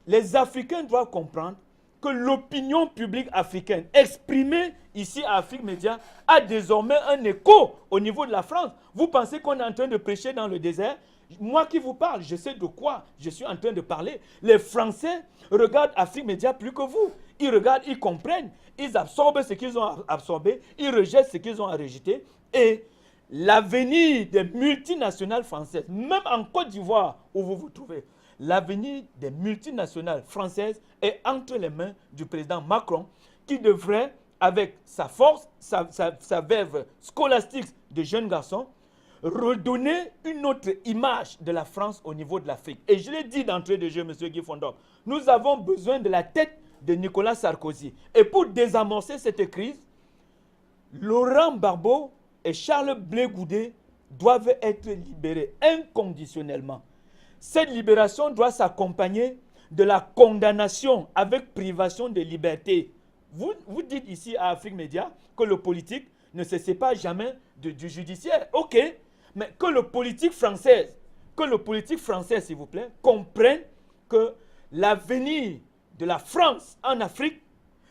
Les Africains doivent comprendre que l'opinion publique africaine exprimée ici à Afrique Média a désormais un écho au niveau de la France. Vous pensez qu'on est en train de prêcher dans le désert? Moi qui vous parle, je sais de quoi je suis en train de parler. Les Français regardent Afrique Média plus que vous. Ils regardent, ils comprennent, ils absorbent ce qu'ils ont absorbé, ils rejettent ce qu'ils ont à rejeter. Et l'avenir des multinationales françaises, même en Côte d'Ivoire où vous vous trouvez, l'avenir des multinationales françaises est entre les mains du président Macron qui devrait, avec sa force, sa verve scolastique de jeunes garçons, redonner une autre image de la France au niveau de l'Afrique. Et je l'ai dit d'entrée de jeu, M. Guy Fondor, nous avons besoin de la tête de Nicolas Sarkozy. Et pour désamorcer cette crise, Laurent Gbagbo et Charles Blé Goudé doivent être libérés inconditionnellement. Cette libération doit s'accompagner de la condamnation avec privation de liberté. Vous dites ici à Afrique Média que le politique ne se sépare jamais du judiciaire. Ok, mais que le politique français, s'il vous plaît, comprenne que l'avenir de la France en Afrique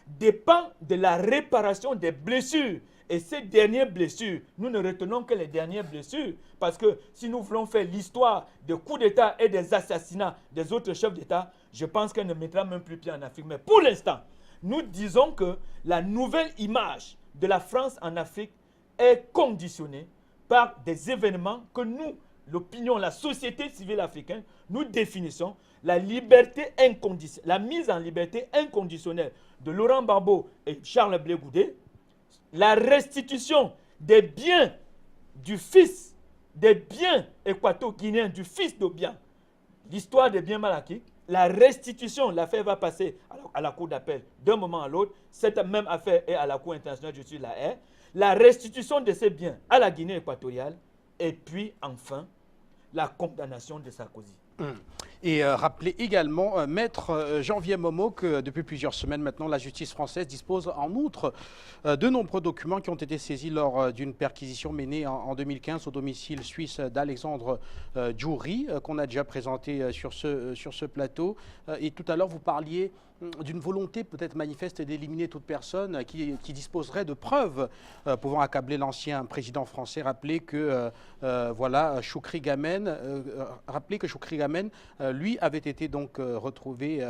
dépend de la réparation des blessures. Et ces dernières blessures, nous ne retenons que les dernières blessures. Parce que si nous voulons faire l'histoire des coups d'État et des assassinats des autres chefs d'État, je pense qu'elle ne mettra même plus pied en Afrique. Mais pour l'instant, nous disons que la nouvelle image de la France en Afrique est conditionnée par des événements que nous, l'opinion, la société civile africaine, nous définissons la liberté inconditionnelle, la mise en liberté inconditionnelle de Laurent Gbagbo et Charles Blé Goudé, la restitution des biens du fils, des biens équato-guinéens, du fils d'Obiang, l'histoire des biens mal acquis, la restitution, l'affaire va passer à la cour d'appel d'un moment à l'autre, cette même affaire est à la cour internationale de justice de la Haye, la restitution de ces biens à la Guinée équatoriale, et puis enfin, la condamnation de Sarkozy. Et rappelez également, Maître Janvier Momo, que depuis plusieurs semaines maintenant, la justice française dispose en outre de nombreux documents qui ont été saisis lors d'une perquisition menée en 2015 au domicile suisse d'Alexandre Djouri, qu'on a déjà présenté sur ce plateau. Et tout à l'heure, vous parliez d'une volonté peut-être manifeste d'éliminer toute personne qui disposerait de preuves pouvant accabler l'ancien président français. Rappelez que voilà, Choukri Gamen, lui avait été donc retrouvé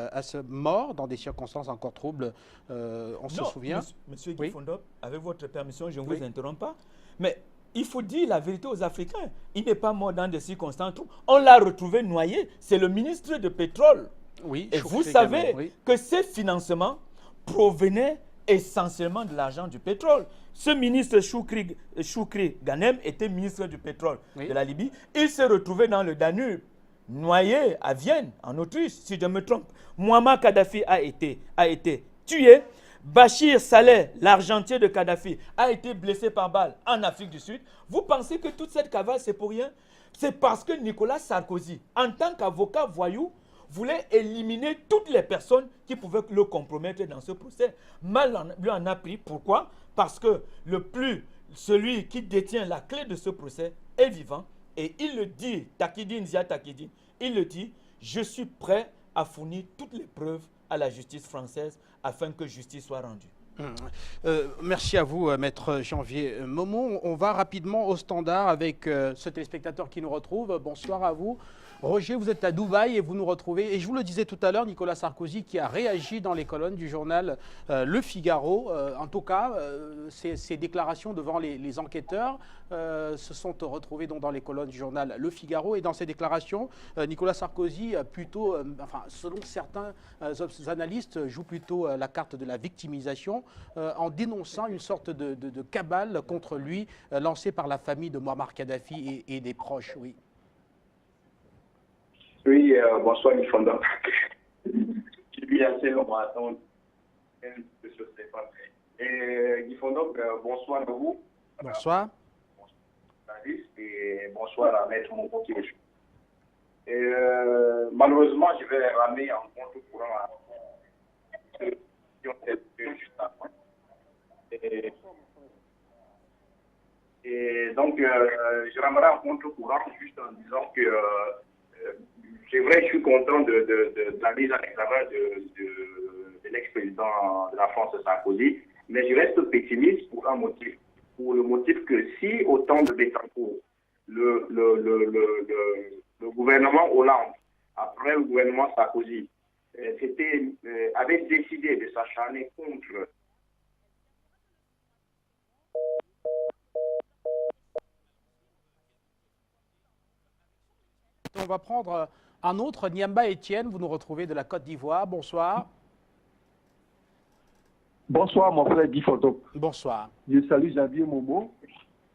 mort dans des circonstances encore troubles. On se souvient. Monsieur Guy Fondop, avec votre permission, je ne vous interromps pas, mais il faut dire la vérité aux Africains. Il n'est pas mort dans des circonstances troubles. On l'a retrouvé noyé. C'est le ministre de pétrole. Oui, et vous savez que ces financements provenaient essentiellement de l'argent du pétrole. Ce ministre Choukri Ganem était ministre du pétrole de la Libye. Il s'est retrouvé dans le Danube, noyé à Vienne, en Autriche, si je me trompe. Muammar Kadhafi a été tué. Bachir Saleh, l'argentier de Kadhafi, a été blessé par balle en Afrique du Sud. Vous pensez que toute cette cavale, c'est pour rien? C'est parce que Nicolas Sarkozy, en tant qu'avocat voyou, voulait éliminer toutes les personnes qui pouvaient le compromettre dans ce procès. Mal lui en a pris. Pourquoi? Parce que celui qui détient la clé de ce procès est vivant. Et il le dit, Takidine Zia Takidine, il le dit, je suis prêt à fournir toutes les preuves à la justice française afin que justice soit rendue. Merci à vous, Maître Janvier Momo. On va rapidement au standard avec ce téléspectateur qui nous retrouve. Bonsoir à vous. Roger, vous êtes à Dubaï et vous nous retrouvez. Et je vous le disais tout à l'heure, Nicolas Sarkozy qui a réagi dans les colonnes du journal Le Figaro. En tout cas, ses déclarations devant les enquêteurs se sont retrouvées donc dans les colonnes du journal Le Figaro. Et dans ces déclarations, Nicolas Sarkozy, plutôt, selon certains analystes, joue plutôt la carte de la victimisation en dénonçant une sorte de cabale contre lui lancée par la famille de Muammar Kadhafi et des proches. Oui. Oui, bonsoir, Guy Fondop. J'ai eu assez long à attendre. Et Guy Fondop, bonsoir à vous. Bonsoir. Et bonsoir à Maître Momo qui est malheureusement, je vais ramener en compte courant à ceux qui ont été juste avant. Et donc, je ramènerai en compte courant juste en disant que c'est vrai, je suis content de la mise en examen de l'ex-président de la France, Sarkozy, mais je reste pessimiste pour un motif. Pour le motif que si, au temps de Bettencourt, le gouvernement Hollande, après le gouvernement Sarkozy, avait décidé de s'acharner contre On va prendre un autre, Niamba Etienne, vous nous retrouvez de la Côte d'Ivoire. Bonsoir. Bonsoir, mon frère Guy Fondop. Bonsoir. Je salue Janvier Momo.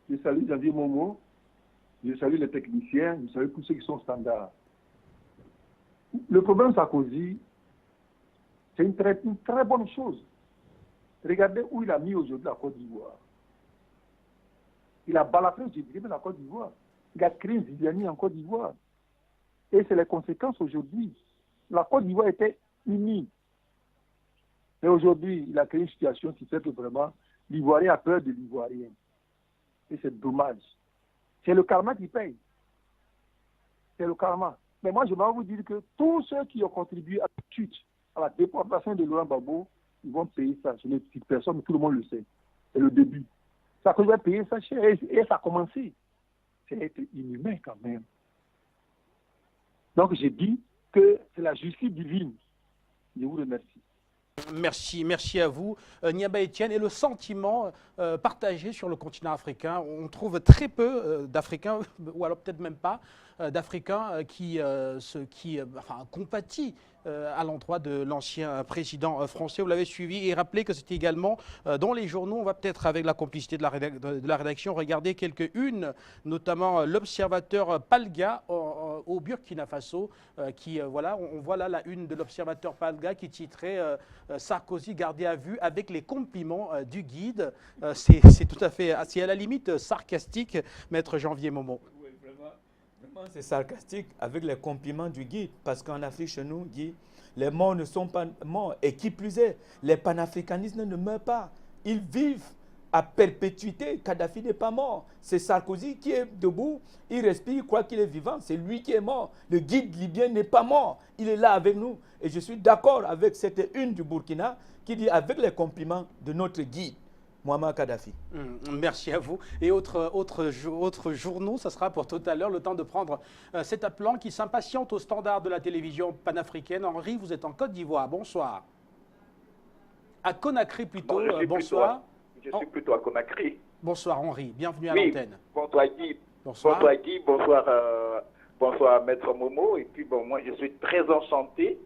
Je salue les techniciens. Je salue tous ceux qui sont standards. Le problème Sarkozy, c'est une très bonne chose. Regardez où il a mis aujourd'hui la Côte d'Ivoire. Il a balafré, je dirais, la Côte d'Ivoire. Il a créé une zizanie en Côte d'Ivoire. Et c'est les conséquences aujourd'hui. La Côte d'Ivoire était unie. Mais aujourd'hui, il a créé une situation qui fait que vraiment, l'Ivoirien a peur de l'Ivoirien. Et c'est dommage. C'est le karma qui paye. C'est le karma. Mais moi, je vais vous dire que tous ceux qui ont contribué à la chute, à la déportation de Laurent Gbagbo, ils vont payer ça. Je ne cite personne, mais tout le monde le sait. C'est le début. Ça va payer ça cher. Et ça a commencé. C'est être inhumain quand même. Donc, j'ai dit que c'est la justice divine. Je vous remercie. Merci à vous, Niamba Etienne. Et le sentiment partagé sur le continent africain, on trouve très peu d'Africains, ou alors peut-être même pas, d'Africains qui compatit à l'endroit de l'ancien président français. Vous l'avez suivi et rappelez que c'était également dans les journaux. On va peut-être, avec la complicité de la rédaction, regarder quelques-unes, notamment l'Observateur Palga au Burkina Faso, voilà, on voit là la une de l'Observateur Palga qui titrait Sarkozy gardé à vue avec les compliments du guide. C'est tout à fait, c'est à la limite sarcastique, Maître Janvier Momo. Oui, vraiment. C'est sarcastique avec les compliments du guide, parce qu'en Afrique, chez nous, Guy, les morts ne sont pas morts. Et qui plus est, les panafricanistes ne meurent pas. Ils vivent à perpétuité. Kadhafi n'est pas mort. C'est Sarkozy qui est debout. Il respire, il croit qu'il est vivant. C'est lui qui est mort. Le guide libyen n'est pas mort. Il est là avec nous. Et je suis d'accord avec cette une du Burkina qui dit avec les compliments de notre guide, Muammar Kadhafi. Merci à vous. Et autre journaux, ça sera pour tout à l'heure, le temps de prendre cet appelant qui s'impatiente au standard de la télévision panafricaine. Henri, vous êtes en Côte d'Ivoire. Bonsoir. À Conakry plutôt. Bonsoir. Je suis plutôt à Conakry. Bonsoir Henri, bienvenue à l'antenne. Bonsoir Guy. Bonsoir. Bonsoir Guy, bonsoir Maître Momo. Et puis bon, moi je suis très enchanté.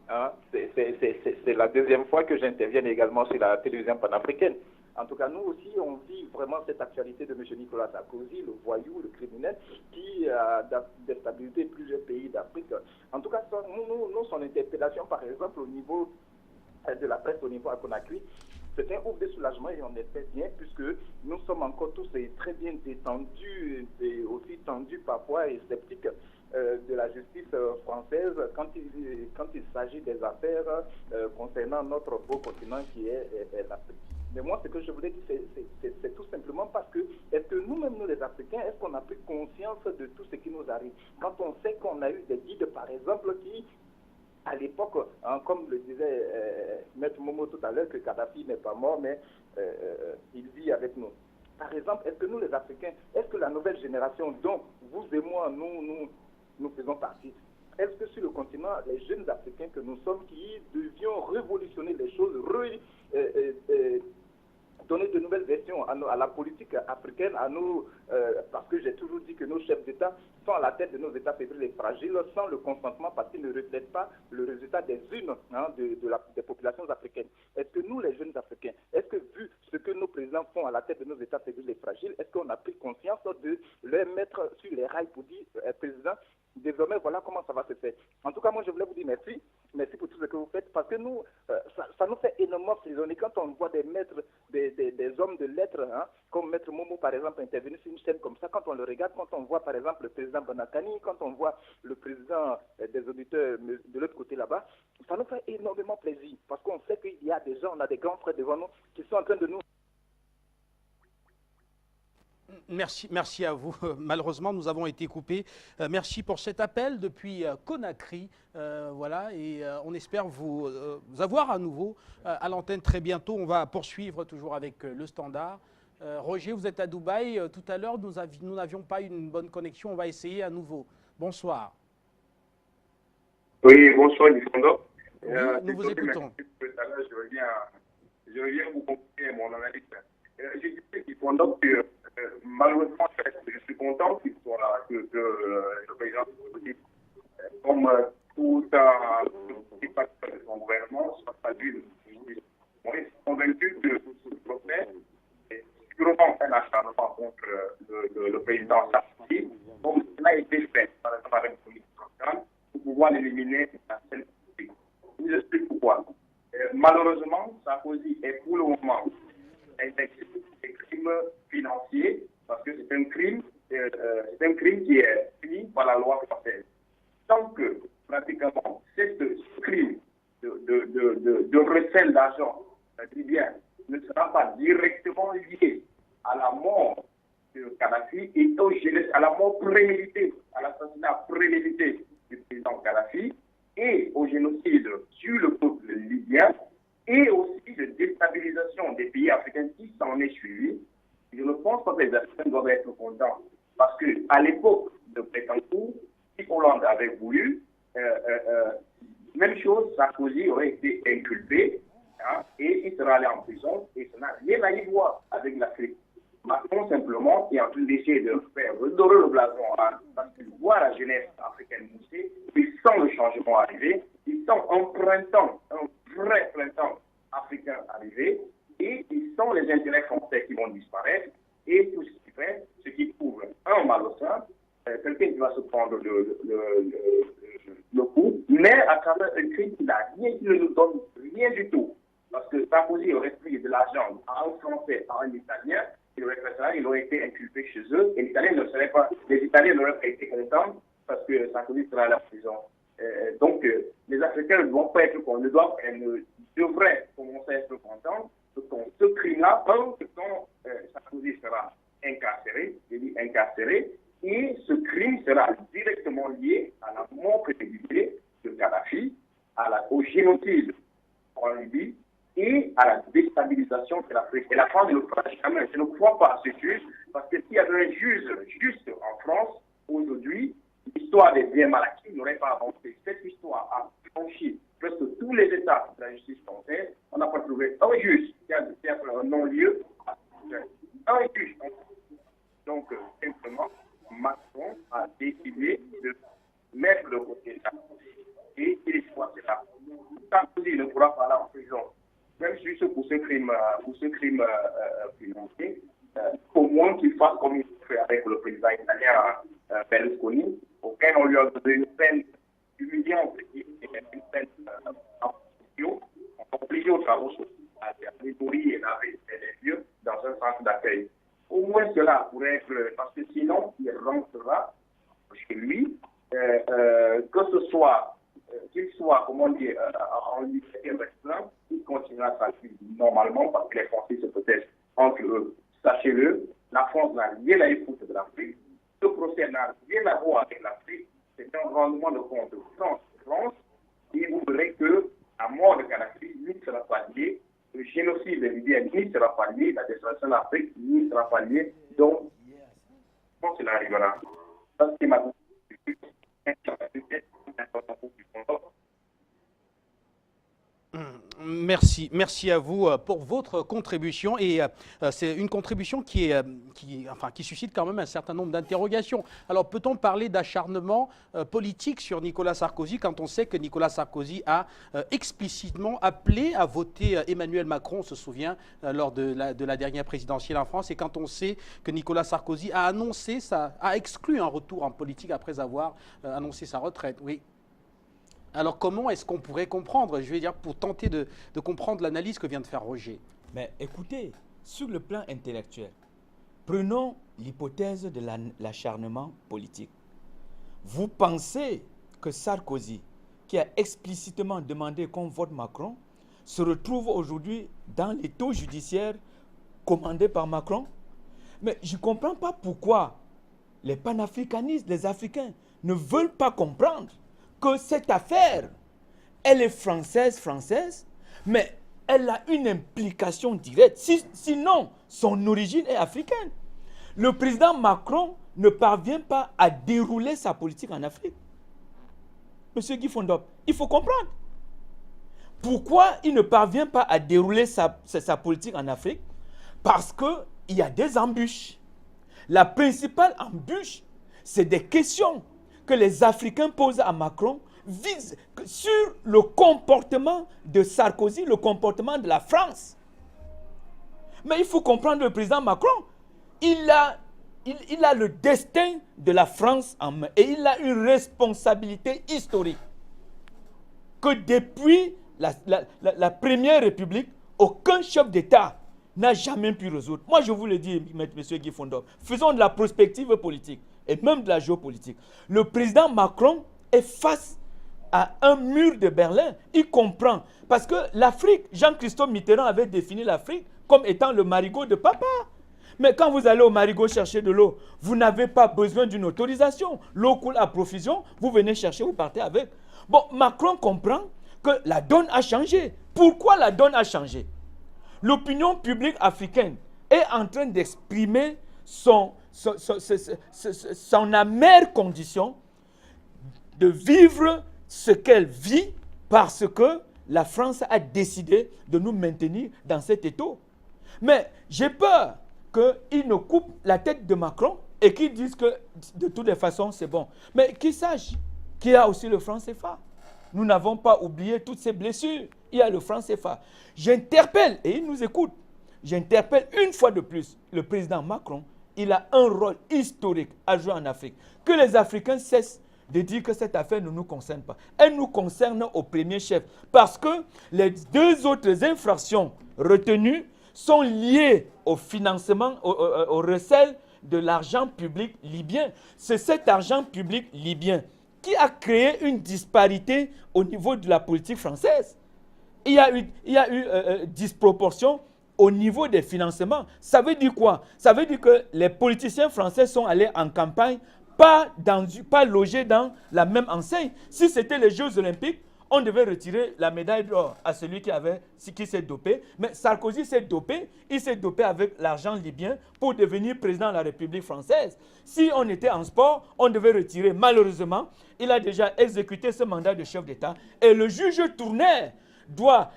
Hein. C'est la deuxième fois que j'interviens également sur la télévision panafricaine. En tout cas, nous aussi, on vit vraiment cette actualité de M. Nicolas Sarkozy, le voyou, le criminel, qui a déstabilisé plusieurs pays d'Afrique. En tout cas, nous, son interpellation, par exemple, au niveau de la presse, au niveau à Conakry, c'est un ouf de soulagement et on espère bien, puisque nous sommes encore tous très bien détendus et aussi tendus parfois et sceptiques de la justice française quand il s'agit des affaires concernant notre beau continent qui est l'Afrique. Mais moi, ce que je voulais dire, c'est tout simplement parce que, est-ce que nous-mêmes, nous les Africains, est-ce qu'on a pris conscience de tout ce qui nous arrive? Quand on sait qu'on a eu des guides, par exemple, qui, à l'époque, hein, comme le disait Maître Momo tout à l'heure, que Kadhafi n'est pas mort, mais il vit avec nous. Par exemple, est-ce que nous, les Africains, est-ce que la nouvelle génération dont vous et moi, nous faisons partie, est-ce que sur le continent, les jeunes Africains que nous sommes, qui devions révolutionner les choses, donner de nouvelles versions à la politique africaine, à nous, parce que j'ai toujours dit que nos chefs d'État sont à la tête de nos États fébriles et fragiles, sans le consentement, parce qu'ils ne reflètent pas le résultat des unes des populations africaines. Est-ce que nous, les jeunes Africains, est-ce que vu ce que nos présidents font à la tête de nos États fébriles et fragiles, est-ce qu'on a pris conscience de les mettre sur les rails pour dire, président, désormais, voilà comment ça va se faire. En tout cas, moi, je voulais vous dire merci. Merci pour tout ce que vous faites, parce que nous, ça nous fait énormément frissonner quand on voit des maîtres, des hommes de lettres, hein, comme Maître Momo, par exemple, intervenir sur une scène comme ça, quand on le regarde, quand on voit, par exemple, le président Bonatani, quand on voit le président des auditeurs de l'autre côté là-bas, ça nous fait énormément plaisir, parce qu'on sait qu'il y a des gens, on a des grands frères devant nous, qui sont en train de nous... Merci à vous. Malheureusement, nous avons été coupés. Merci pour cet appel depuis Conakry. Voilà, et on espère vous avoir à nouveau à l'antenne très bientôt. On va poursuivre toujours avec le standard. Roger, vous êtes à Dubaï. Tout à l'heure, nous n'avions pas une bonne connexion. On va essayer à nouveau. Bonsoir. Oui, bonsoir, Nicolas. Oui, nous vous écoutons. Je reviens vous confirmer mon analyse. Je disais qu'il faut donc que malheureusement, je suis content qu'il soit là, que le président comme tout les partenaires de son gouvernement soit traduit. Moi, je suis convaincu que ce procès est sûrement un acharnement contre le président Sarkozy, comme cela a été fait par la République sociale, pour pouvoir l'éliminer de la scène publique. Je vous explique pourquoi. Malheureusement, Sarkozy est pour le moment des crimes financiers, parce que c'est un crime qui est puni par la loi française. Tant que, pratiquement, ce crime de recel d'argent, bien, ne sera pas directement lié à la mort de Kadhafi et à la mort préméditée, à l'assassinat prémédité du président Kadhafi et au génocide sur le peuple libyen, et aussi de déstabilisation des pays africains qui s'en est suivi, je ne pense pas que les Africains doivent être contents. Parce qu'à l'époque de Bétancourt, si Hollande avait voulu, même chose, Sarkozy aurait été inculpé, hein, et il serait allé en prison, et ça n'a rien à y voir avec l'Afrique. Macron, simplement, est en train d'essayer de faire redorer le blason, hein, parce qu'il voit la jeunesse africaine mousser, il sent le changement arriver, il sent un printemps, un vrai printemps africain arriver, et ils sont les intérêts français qui vont disparaître, et tout ce qui fait, ce qui prouve un malocin, quelqu'un qui va se prendre le coup, mais à travers un crime qui ne nous donne rien du tout. Parce que Sarkozy aurait pris de l'argent à un Français, à un Italien, ils ont été inculpés chez eux et les Italiens n'auraient pas été contents parce que Sarkozy sera à la prison. Donc, les Africains ne doivent pas être contents, ne devraient commencer à être contents que ce crime-là, quand Sarkozy sera incarcéré, et ce crime sera directement lié à la mort préméditée de Kadhafi, au génocide en Libye et à la déstabilisation de l'Afrique. Et la France ne le fera jamais. Je ne crois pas à ce juge, parce que s'il y avait un juge juste en France, aujourd'hui, l'histoire des biens mal acquis n'aurait pas avancé. Cette histoire a franchi presque tous les états de la justice française. On n'a pas trouvé un juge qui a fait un non-lieu. Un juge. Donc, simplement, Macron a décidé de mettre le côté ça. Et il est là. Sarkozy ne pourra pas aller en prison. Même juste pour ce crime financier, au moins qu'il fasse comme il fait avec le président italien Berlusconi, auquel on lui a donné une peine humiliante, une peine obligée aux travaux sociaux, à les nourrir et laver les lieux dans un centre d'accueil. Au moins cela pourrait être, parce que sinon il rentrera chez lui, que ce soit, qu'il soit, comment dire, en liberté restreinte, il continuera sa vie normalement parce que les Français se protègent entre eux. Sachez-le, la France n'a rien à écouter de l'Afrique. Ce procès n'a rien à voir avec l'Afrique. C'est un rendement de compte France. Et vous verrez que la mort de Kadhafi n'y sera pas liée. Le génocide libyen n'y sera pas lié. La destruction de l'Afrique n'y sera pas liée. Donc, je pense qu'il arrivera. Ça, c'est ma Merci à vous pour votre contribution et c'est une contribution qui suscite quand même un certain nombre d'interrogations. Alors peut-on parler d'acharnement politique sur Nicolas Sarkozy quand on sait que Nicolas Sarkozy a explicitement appelé à voter Emmanuel Macron, on se souvient, lors de la dernière présidentielle en France, et quand on sait que Nicolas Sarkozy a exclu un retour en politique après avoir annoncé sa retraite. Oui. Alors comment est-ce qu'on pourrait comprendre, je vais dire, pour tenter de comprendre l'analyse que vient de faire Roger? Mais écoutez, sur le plan intellectuel, prenons l'hypothèse de l'acharnement politique. Vous pensez que Sarkozy, qui a explicitement demandé qu'on vote Macron, se retrouve aujourd'hui dans les taux judiciaires commandés par Macron? Mais je ne comprends pas pourquoi les panafricanistes, les Africains, ne veulent pas comprendre que cette affaire, elle est française, mais elle a une implication directe. Sinon, son origine est africaine. Le président Macron ne parvient pas à dérouler sa politique en Afrique. Monsieur Guy Fondop, il faut comprendre. Pourquoi il ne parvient pas à dérouler sa politique en Afrique? Parce qu'il y a des embûches. La principale embûche, c'est des questions que les Africains posent à Macron visent sur le comportement de Sarkozy, le comportement de la France. Mais il faut comprendre le président Macron. Il a le destin de la France en main et il a une responsabilité historique que depuis la Première République, aucun chef d'État n'a jamais pu résoudre. Moi, je vous le dis, M. Guy Fondop, faisons de la prospective politique et même de la géopolitique. Le président Macron est face à un mur de Berlin. Il comprend. Parce que l'Afrique, Jean-Christophe Mitterrand avait défini l'Afrique comme étant le marigot de papa. Mais quand vous allez au marigot chercher de l'eau, vous n'avez pas besoin d'une autorisation. L'eau coule à profusion, vous venez chercher, vous partez avec. Bon, Macron comprend que la donne a changé. Pourquoi la donne a changé? L'opinion publique africaine est en train d'exprimer son amère condition de vivre ce qu'elle vit parce que la France a décidé de nous maintenir dans cet étau. Mais j'ai peur qu'ils ne coupent la tête de Macron et qu'ils disent que de toutes les façons c'est bon. Mais qu'ils sachent qu'il y a aussi le franc CFA. Nous n'avons pas oublié toutes ces blessures. Il y a le franc CFA. J'interpelle, et il nous écoute, j'interpelle une fois de plus le président Macron. Il a un rôle historique à jouer en Afrique. Que les Africains cessent de dire que cette affaire ne nous concerne pas. Elle nous concerne au premier chef. Parce que les deux autres infractions retenues sont liés au financement, au recel de l'argent public libyen. C'est cet argent public libyen qui a créé une disparité au niveau de la politique française. Il y a eu disproportion au niveau des financements. Ça veut dire quoi? Ça veut dire que les politiciens français sont allés en campagne, pas logés dans la même enseigne. Si c'était les Jeux Olympiques, on devait retirer la médaille d'or à celui qui s'est dopé. Mais Sarkozy s'est dopé. Il s'est dopé avec l'argent libyen pour devenir président de la République française. Si on était en sport, on devait retirer. Malheureusement, il a déjà exécuté ce mandat de chef d'État. Et le juge Tournaire doit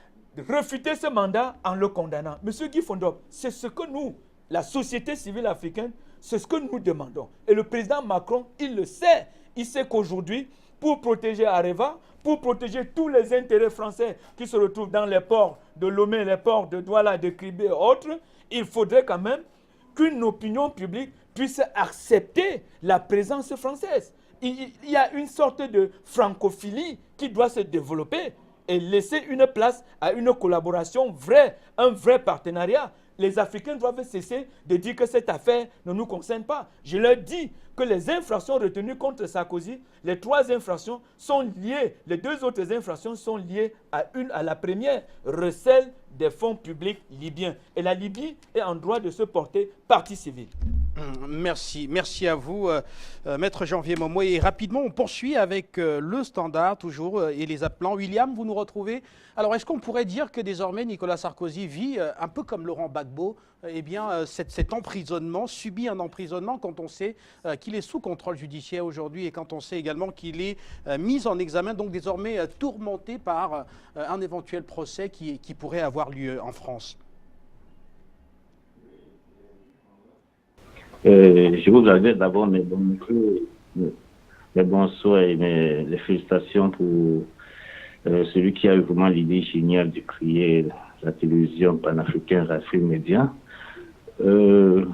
refuter ce mandat en le condamnant. Monsieur Guy Fondop, c'est ce que nous, la société civile africaine, c'est ce que nous demandons. Et le président Macron, il le sait. Il sait qu'aujourd'hui, pour protéger Areva, pour protéger tous les intérêts français qui se retrouvent dans les ports de Lomé, les ports de Douala, de Kribé et autres, il faudrait quand même qu'une opinion publique puisse accepter la présence française. Il y a une sorte de francophilie qui doit se développer et laisser une place à une collaboration vraie, un vrai partenariat. Les Africains doivent cesser de dire que cette affaire ne nous concerne pas. Je leur dis que les infractions retenues contre Sarkozy, les 3 infractions sont liées, les 2 autres infractions sont liées à la première, recel des fonds publics libyens. Et la Libye est en droit de se porter partie civile. Merci à vous, Maître Janvier Momo. Et rapidement, on poursuit avec le Standard, toujours, et les appelants. William, vous nous retrouvez. Alors, est-ce qu'on pourrait dire que désormais, Nicolas Sarkozy vit, un peu comme Laurent Gbagbo, cet emprisonnement, subit un emprisonnement quand on sait qu'il est sous contrôle judiciaire aujourd'hui et quand on sait également qu'il est mis en examen, donc désormais tourmenté par un éventuel procès qui pourrait avoir lieu en France? Je vous adresse d'abord mes bonsoirs et les félicitations pour celui qui a eu vraiment l'idée géniale de créer la télévision panafricaine Afrique Média. Je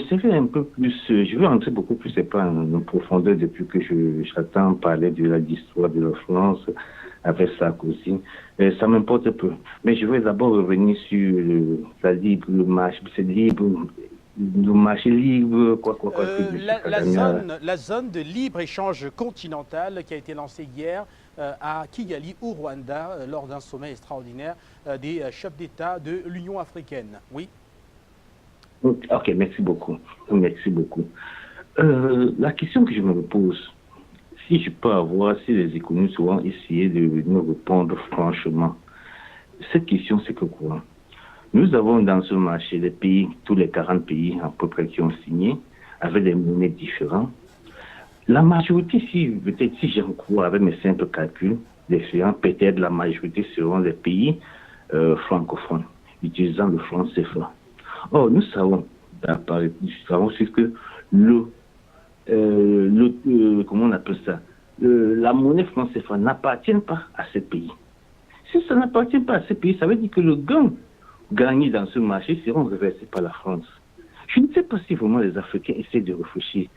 serai un peu plus, je vais entrer beaucoup plus en profondeur depuis que j'attends parler de l'histoire de la France avec Sarkozy. Ça m'importe peu. Mais je vais d'abord revenir sur le marché libre, la zone de libre-échange continental qui a été lancée hier à Kigali, au Rwanda, lors d'un sommet extraordinaire des chefs d'État de l'Union africaine. Oui. Ok, merci beaucoup. Merci beaucoup. La question que je me pose, si je peux avoir, si les économistes vont essayer de nous répondre franchement, cette question, c'est que quoi? Nous avons dans ce marché les pays, tous les 40 pays à peu près qui ont signé, avec des monnaies différentes. La majorité, peut-être si j'en crois avec mes simples calculs différents, peut-être la majorité seront les pays francophones, utilisant le franc CFA. Or, nous savons que comment on appelle ça, la monnaie franc CFA n'appartient pas à ces pays. Si ça n'appartient pas à ces pays, ça veut dire que le gain gagnés dans ce marché seront reversés par la France. Je ne sais pas si vraiment les Africains essaient de réfléchir.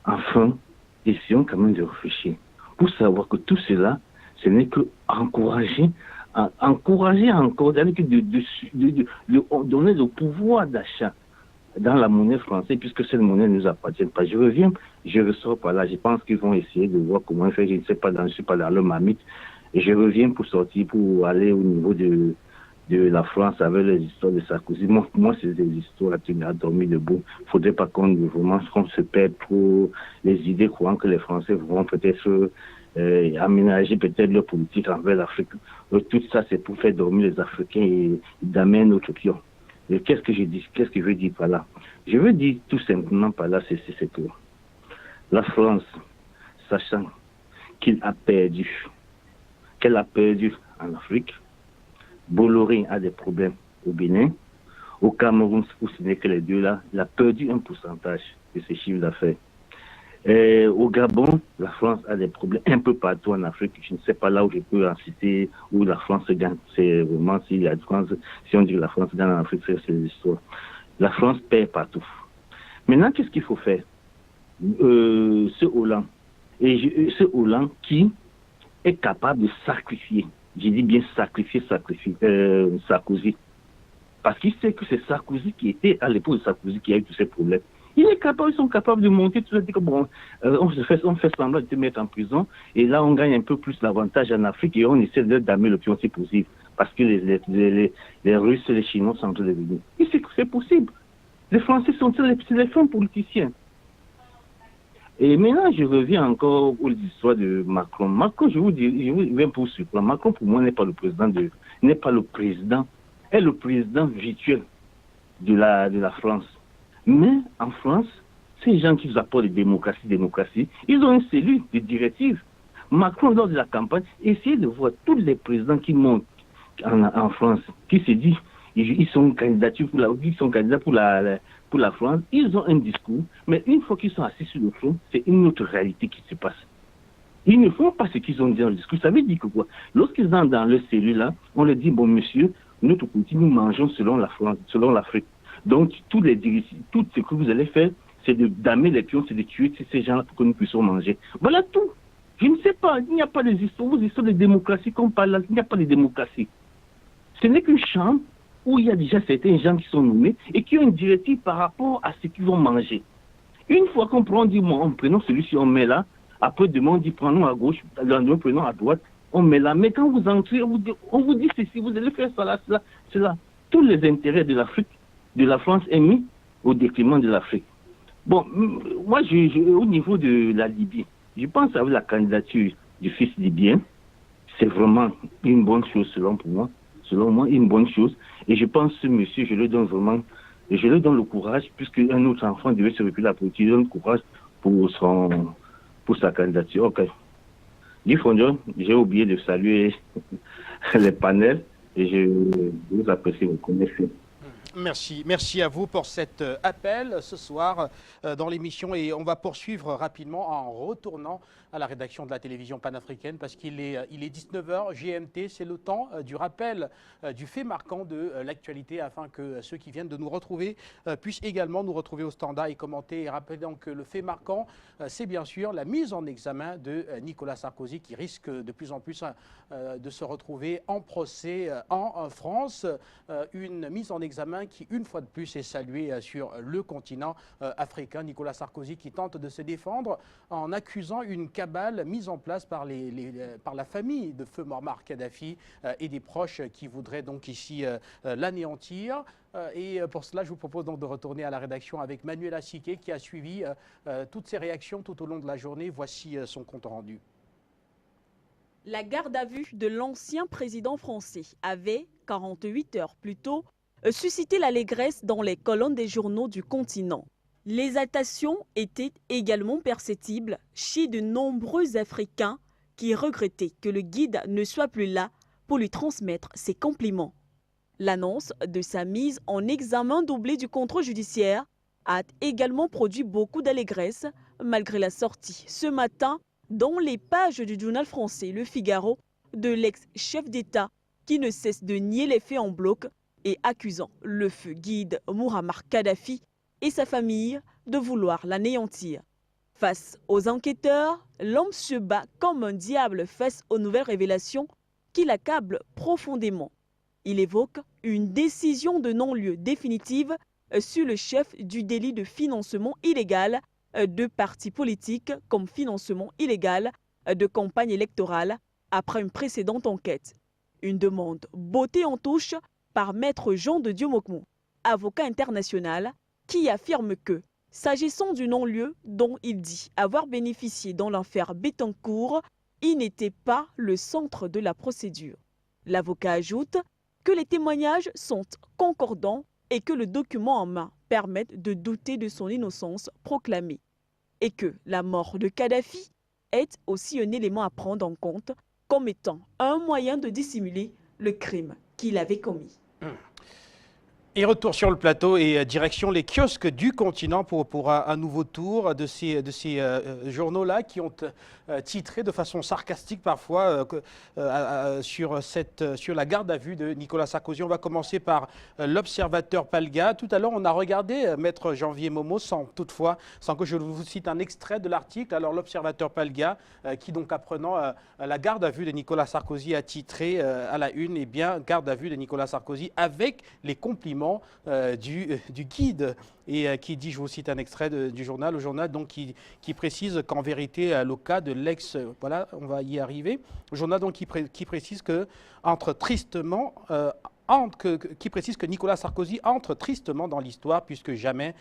Enfin, essayons quand même de réfléchir pour savoir que tout cela, ce n'est que encourager encore, donner le pouvoir d'achat dans la monnaie française, puisque cette monnaie ne nous appartient pas. Je ressors par là. Je pense qu'ils vont essayer de voir comment faire. Je ne sais pas, je ne suis pas dans leur marmite. Et je reviens pour sortir, pour aller au niveau de la France avec les histoires de Sarkozy. Moi c'est des histoires qui m'ont dormi debout. Il ne faudrait pas qu'on se perde trop les idées croyant que les Français vont peut-être aménager peut-être leur politique envers l'Afrique. Tout ça, c'est pour faire dormir les Africains et d'amener notre pion. Et qu'est-ce que je veux dire par là? Je veux dire tout simplement par là, c'est que la France, sachant qu'elle a perdu en Afrique, Bolloré a des problèmes au Bénin. Au Cameroun, ce n'est que les deux là, il a perdu un pourcentage de ses chiffres d'affaires. Au Gabon, la France a des problèmes un peu partout en Afrique. Je ne sais pas là où je peux en citer où la France gagne. C'est vraiment si on dit que la France gagne en Afrique, c'est l'histoire. La France perd partout. Maintenant, qu'est-ce qu'il faut faire? Ce Hollande qui est capable de sacrifier. Je dis bien sacrifier Sarkozy. Parce qu'il sait que c'est Sarkozy qui était, à l'époque de Sarkozy, qui a eu tous ces problèmes. Ils sont capables de monter tout ça, dire que bon, on fait semblant de te mettre en prison, et là on gagne un peu plus l'avantage en Afrique, et on essaie d'amener l'option si possible. Parce que les Russes et les Chinois sont en train de venir. Et c'est possible. Les Français sont les fins politiciens. Et maintenant, je reviens encore aux histoires de Macron. Macron, je vous viens pour surprendre. Macron, pour moi, n'est pas le président, est le président virtuel de la France. Mais en France, ces gens qui vous apportent de démocratie, ils ont une cellule de directives. Macron, lors de la campagne, essayait de voir tous les présidents qui montent en France, qui se disent ils sont candidats pour la France, ils ont un discours, mais une fois qu'ils sont assis sur le front, c'est une autre réalité qui se passe. Ils ne font pas ce qu'ils ont dit dans le discours. Ça veut dire que quoi? Lorsqu'ils sont dans leur cellule là, on leur dit bon monsieur, notre côté, nous mangeons selon la France, selon l'Afrique. Donc tout ce que vous allez faire, c'est d'amener les pions, c'est de tuer ces gens-là pour que nous puissions manger. Voilà tout. Je ne sais pas, il n'y a pas des histoires de démocratie qu'on parle là, il n'y a pas de démocratie. Ce n'est qu'une chambre où il y a déjà certains gens qui sont nommés et qui ont une directive par rapport à ce qu'ils vont manger. Une fois qu'on prend, on dit, bon, prenons celui-ci, on met là. Après, demain, on dit, prenons à gauche, lendemain, prenons à droite, on met là. Mais quand vous entrez, on vous dit ceci, vous allez faire cela, cela. Tous les intérêts de l'Afrique, de la France, est mis au détriment de l'Afrique. Bon, moi, au niveau de la Libye, je pense avec la candidature du fils libyen, c'est vraiment une bonne chose selon moi, une bonne chose. Et je pense que ce monsieur, je lui donne le courage, puisque un autre enfant devait se reculer à la politique, je lui donne le courage pour sa candidature. Ok. Guy Fondon, j'ai oublié de saluer les panels et je vous apprécie, vous connaissez. Merci à vous pour cet appel ce soir dans l'émission, et on va poursuivre rapidement en retournant à la rédaction de la télévision panafricaine parce qu'il est 19h GMT, c'est le temps du rappel du fait marquant de l'actualité afin que ceux qui viennent de nous retrouver puissent également nous retrouver au standard et commenter. Et rappelons que le fait marquant, c'est bien sûr la mise en examen de Nicolas Sarkozy qui risque de plus en plus de se retrouver en procès en France. Une mise en examen qui, une fois de plus, est saluée sur le continent africain. Nicolas Sarkozy qui tente de se défendre en accusant une cabale mise en place par la famille de feu Muammar Kadhafi et des proches qui voudraient donc ici l'anéantir. Et pour cela, je vous propose donc de retourner à la rédaction avec Manuela Siquet qui a suivi toutes ces réactions tout au long de la journée. Voici son compte rendu. La garde à vue de l'ancien président français avait, 48 heures plus tôt, suscité l'allégresse dans les colonnes des journaux du continent. L'exaltation était également perceptible chez de nombreux Africains qui regrettaient que le guide ne soit plus là pour lui transmettre ses compliments. L'annonce de sa mise en examen doublé du contrôle judiciaire a également produit beaucoup d'allégresse malgré la sortie ce matin dans les pages du journal français Le Figaro de l'ex-chef d'État qui ne cesse de nier les faits en bloc et accusant le feu guide Muammar Kadhafi et sa famille de vouloir l'anéantir. Face aux enquêteurs, l'homme se bat comme un diable face aux nouvelles révélations qui l'accablent profondément. Il évoque une décision de non-lieu définitive sur le chef du délit de financement illégal de partis politiques comme financement illégal de campagne électorale après une précédente enquête. Une demande bottée en touche par maître Jean de Dieu Mokmou, avocat international, qui affirme que, s'agissant du non-lieu dont il dit avoir bénéficié dans l'affaire Bettencourt, il n'était pas le centre de la procédure. L'avocat ajoute que les témoignages sont concordants et que le document en main permet de douter de son innocence proclamée. Et que la mort de Kadhafi est aussi un élément à prendre en compte comme étant un moyen de dissimuler le crime qu'il avait commis. Et retour sur le plateau et direction les kiosques du continent pour un nouveau tour de ces journaux-là qui ont titré de façon sarcastique parfois sur la garde à vue de Nicolas Sarkozy. On va commencer par l'Observateur Palga. Tout à l'heure, on a regardé Maître Janvier Momo sans que je vous cite un extrait de l'article. Alors l'Observateur Palga, qui donc apprenant la garde à vue de Nicolas Sarkozy a titré à la une, eh bien, garde à vue de Nicolas Sarkozy avec les compliments du guide et qui dit, je vous cite un extrait du journal, le journal donc qui précise qu'en vérité le cas de l'ex, voilà, on va y arriver, le journal donc qui précise que qui précise que Nicolas Sarkozy entre tristement dans l'histoire puisque jamais,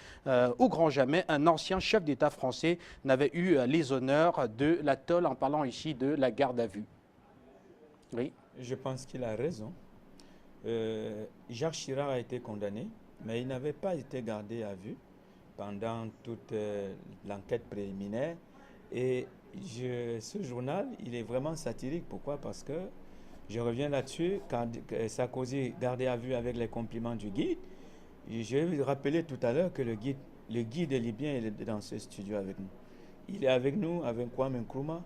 au grand jamais, un ancien chef d'État français n'avait eu les honneurs de l'atoll, en parlant ici de la garde à vue. Oui. Je pense qu'il a raison. Jacques Chirac a été condamné, mais il n'avait pas été gardé à vue pendant toute l'enquête préliminaire. Et ce journal, il est vraiment satirique. Pourquoi? Parce que, je reviens là-dessus, quand Sarkozy gardé à vue avec les compliments du guide, je vais vous rappeler tout à l'heure que le guide est libyen, il est dans ce studio avec nous. Il est avec nous, avec Kwame Nkrumah,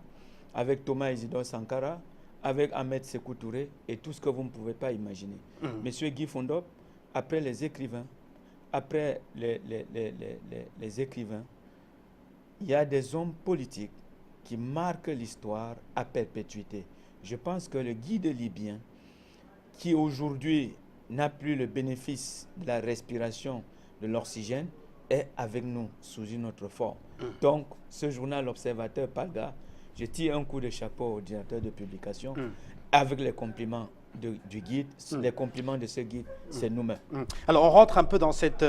avec Thomas Isidore Sankara, avec Ahmed Sékou Touré et tout ce que vous ne pouvez pas imaginer. Monsieur Guy Fondop, après les écrivains, après les écrivains, il y a des hommes politiques qui marquent l'histoire à perpétuité. Je pense que le guide libyen, qui aujourd'hui n'a plus le bénéfice de la respiration de l'oxygène, est avec nous sous une autre forme. Donc, ce journal Observateur Palga, je tire un coup de chapeau au directeur de publication avec les compliments du guide. Les compliments de ce guide, c'est nous-mêmes. Alors, on rentre un peu dans cet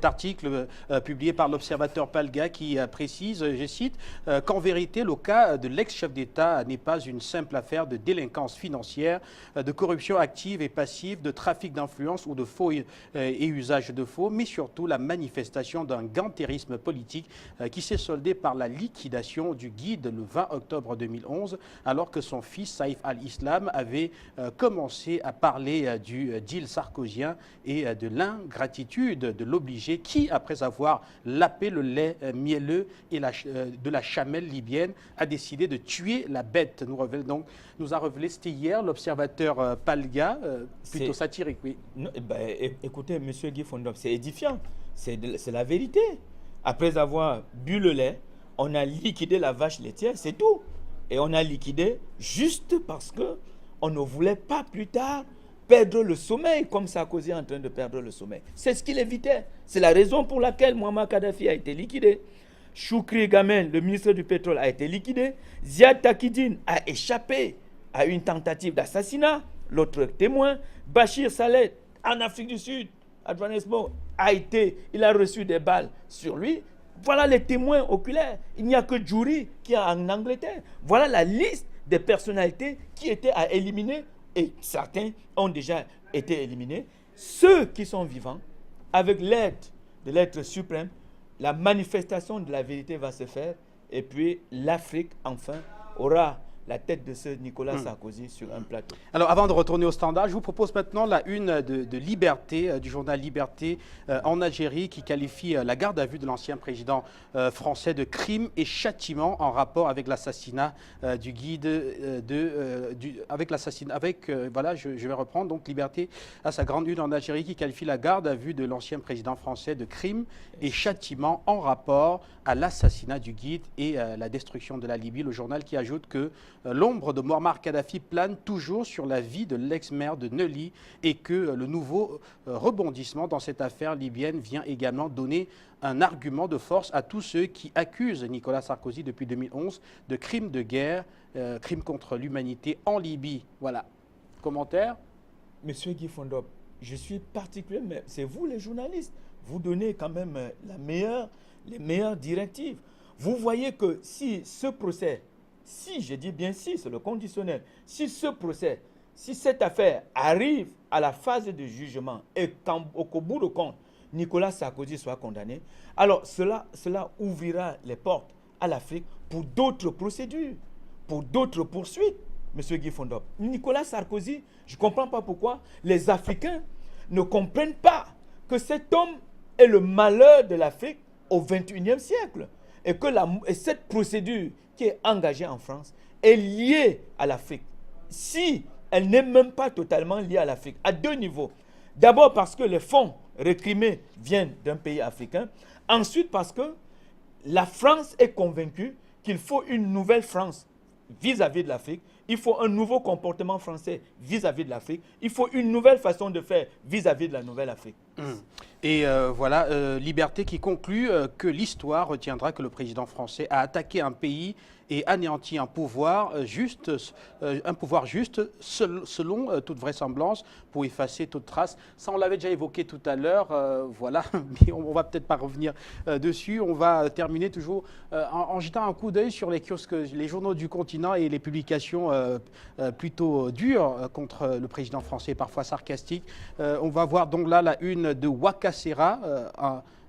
article publié par l'Observateur Palga qui précise, je cite, qu'en vérité, le cas de l'ex-chef d'État n'est pas une simple affaire de délinquance financière, de corruption active et passive, de trafic d'influence ou de faux et usage de faux, mais surtout la manifestation d'un gantérisme politique qui s'est soldé par la liquidation du guide le 20 octobre 2011, alors que son fils, Saïf al-Islam, avait commencé à parler du deal sarkozien et de l'ingratitude de l'obligé qui, après avoir lapé le lait mielleux et de la chamelle libyenne, a décidé de tuer la bête. Nous a révélé, c'était hier, l'Observateur Palga, plutôt satirique, oui. Non, écoutez, monsieur Guy Fondop, c'est édifiant, c'est la vérité. Après avoir bu le lait, on a liquidé la vache laitière, c'est tout. Et on a liquidé juste parce que on ne voulait pas plus tard perdre le sommeil, comme Sarkozy est en train de perdre le sommeil. C'est ce qu'il évitait. C'est la raison pour laquelle Muammar Kadhafi a été liquidé. Choukri Gamel, le ministre du pétrole, a été liquidé. Ziad Takidine a échappé à une tentative d'assassinat. L'autre témoin, Bachir Saleh, en Afrique du Sud, à Johannesburg, il a reçu des balles sur lui. Voilà les témoins oculaires. Il n'y a que Djouri qui est en Angleterre. Voilà la liste des personnalités qui étaient à éliminer, et certains ont déjà été éliminés. Ceux qui sont vivants, avec l'aide de l'être suprême, la manifestation de la vérité va se faire, et puis l'Afrique, enfin, aura la tête de ce Nicolas Sarkozy sur un plateau. Alors, avant de retourner au standard, je vous propose maintenant la une de Liberté, du journal Liberté en Algérie, qui qualifie la garde à vue de l'ancien président français de crime et châtiment en rapport avec l'assassinat du guide voilà, je vais reprendre. Donc, Liberté a sa grande une en Algérie qui qualifie la garde à vue de l'ancien président français de crime et châtiment en rapport à l'assassinat du guide et la destruction de la Libye. Le journal qui ajoute que l'ombre de Muammar Kadhafi plane toujours sur la vie de l'ex-maire de Neuilly et que le nouveau rebondissement dans cette affaire libyenne vient également donner un argument de force à tous ceux qui accusent Nicolas Sarkozy depuis 2011 de crimes de guerre, crimes contre l'humanité en Libye. Voilà. Commentaire? Monsieur Guy Fondop, je suis particulier, mais c'est vous les journalistes. Vous donnez quand même les meilleures directives. Vous voyez que si ce procès, si, je dis bien si, c'est le conditionnel, si ce procès, si cette affaire arrive à la phase de jugement et qu'au bout de compte, Nicolas Sarkozy soit condamné, alors cela ouvrira les portes à l'Afrique pour d'autres procédures, pour d'autres poursuites, M. Guy Fondop. Nicolas Sarkozy, je ne comprends pas pourquoi les Africains ne comprennent pas que cet homme est le malheur de l'Afrique au XXIe siècle. Et que cette procédure qui est engagée en France est liée à l'Afrique. Si elle n'est même pas totalement liée à l'Afrique, à deux niveaux. D'abord parce que les fonds récrimés viennent d'un pays africain. Ensuite parce que la France est convaincue qu'il faut une nouvelle France vis-à-vis de l'Afrique. Il faut un nouveau comportement français vis-à-vis de l'Afrique. Il faut une nouvelle façon de faire vis-à-vis de la nouvelle Afrique. Et voilà, Liberté qui conclut que l'histoire retiendra que le président français a attaqué un pays et anéanti un pouvoir juste selon toute vraisemblance pour effacer toute trace. Ça, on l'avait déjà évoqué tout à l'heure, voilà, mais on va peut-être pas revenir dessus. On va terminer toujours en jetant un coup d'œil sur les kiosques, les journaux du continent et les publications plutôt dures contre le président français, parfois sarcastiques. On va voir donc là la une de Waka Serra,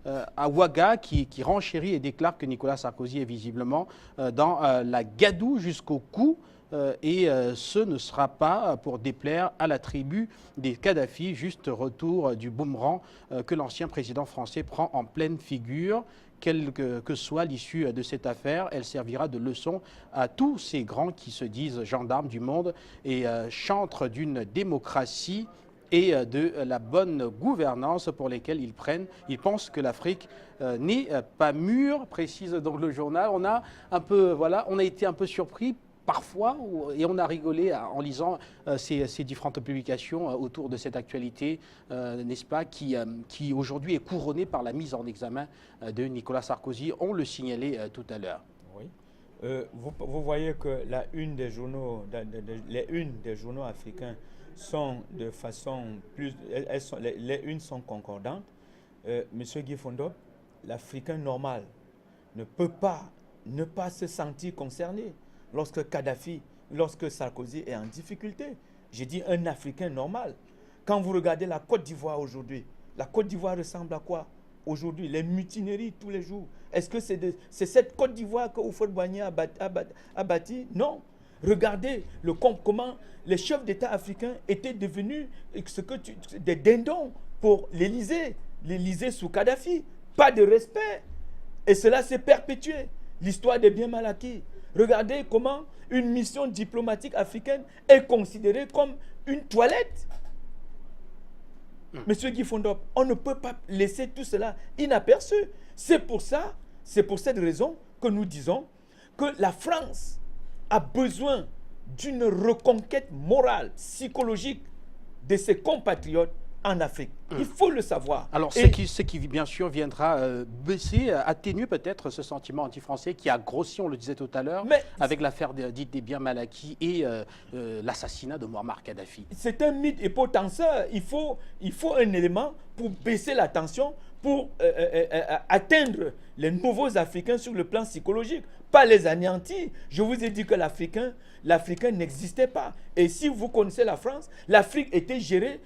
à Ouaga, qui renchérit et déclare que Nicolas Sarkozy est visiblement dans la gadoue jusqu'au cou. Et ce ne sera pas pour déplaire à la tribu des Kadhafi, juste retour du boomerang que l'ancien président français prend en pleine figure. Quelle que soit l'issue de cette affaire, elle servira de leçon à tous ces grands qui se disent gendarmes du monde et chantres d'une démocratie et de la bonne gouvernance pour lesquelles ils pensent que l'Afrique n'est pas mûre, précise donc le journal. On a été un peu surpris parfois, et on a rigolé en lisant ces différentes publications autour de cette actualité, n'est-ce pas, qui aujourd'hui est couronnée par la mise en examen de Nicolas Sarkozy. On le signalait tout à l'heure. Oui. Vous voyez que la une des journaux, les unes des journaux africains sont de façon plus... les unes sont concordantes. Monsieur Guy Fondop, l'Africain normal ne peut pas ne pas se sentir concerné lorsque Sarkozy est en difficulté. J'ai dit un Africain normal. Quand vous regardez la Côte d'Ivoire aujourd'hui, la Côte d'Ivoire ressemble à quoi aujourd'hui? Les mutineries tous les jours. Est-ce que c'est cette Côte d'Ivoire que Houphouët-Boigny a bâti? Non. Regardez comment les chefs d'État africains étaient devenus des dindons pour l'Élysée sous Kadhafi. Pas de respect. Et cela s'est perpétué. L'histoire des biens mal acquis. Regardez comment une mission diplomatique africaine est considérée comme une toilette. Monsieur Guy Fondop, on ne peut pas laisser tout cela inaperçu. C'est pour cette raison que nous disons que la France a besoin d'une reconquête morale, psychologique de ses compatriotes en Afrique. Il faut le savoir. Alors, ce qui bien sûr viendra baisser, atténuer peut-être ce sentiment anti-français qui a grossi, on le disait tout à l'heure, avec l'affaire dite des biens mal acquis et l'assassinat de Muammar Kadhafi. C'est un mythe et potentiel. Il faut un élément pour baisser la tension, pour atteindre les nouveaux Africains sur le plan psychologique, pas les anéantir. Je vous ai dit que l'Africain n'existait pas. Et si vous connaissez la France, l'Afrique était gérée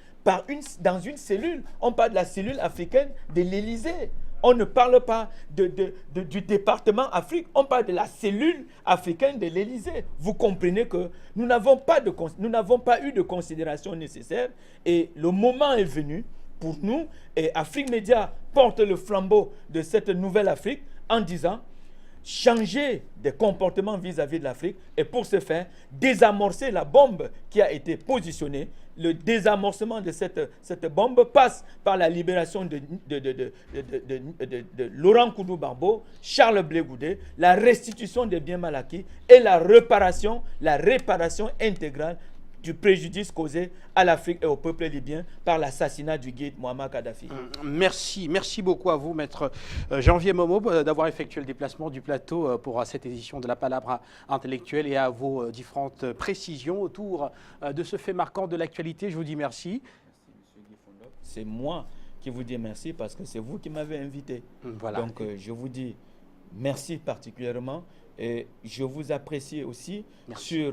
dans une cellule. On parle de la cellule africaine de l'Élysée. On ne parle pas du département Afrique, on parle de la cellule africaine de l'Élysée. Vous comprenez que nous n'avons pas eu de considération nécessaire et le moment est venu pour nous, et Afrique Média porte le flambeau de cette nouvelle Afrique en disant changer des comportements vis-à-vis de l'Afrique et pour ce faire, désamorcer la bombe qui a été positionnée. Le désamorcement de cette bombe passe par la libération de Laurent Koudou-Barbeau, Charles Blé Goudé, la restitution des biens mal acquis et la réparation intégrale du préjudice causé à l'Afrique et au peuple libyen par l'assassinat du guide Muammar Kadhafi. Merci beaucoup à vous, maître Janvier Momo, d'avoir effectué le déplacement du plateau pour cette édition de la Palabra intellectuelle et à vos différentes précisions autour de ce fait marquant de l'actualité. Je vous dis merci. Merci, M. Guy Fondop. C'est moi qui vous dis merci parce que c'est vous qui m'avez invité. Voilà. Donc, je vous dis merci particulièrement Et je vous apprécie aussi Merci.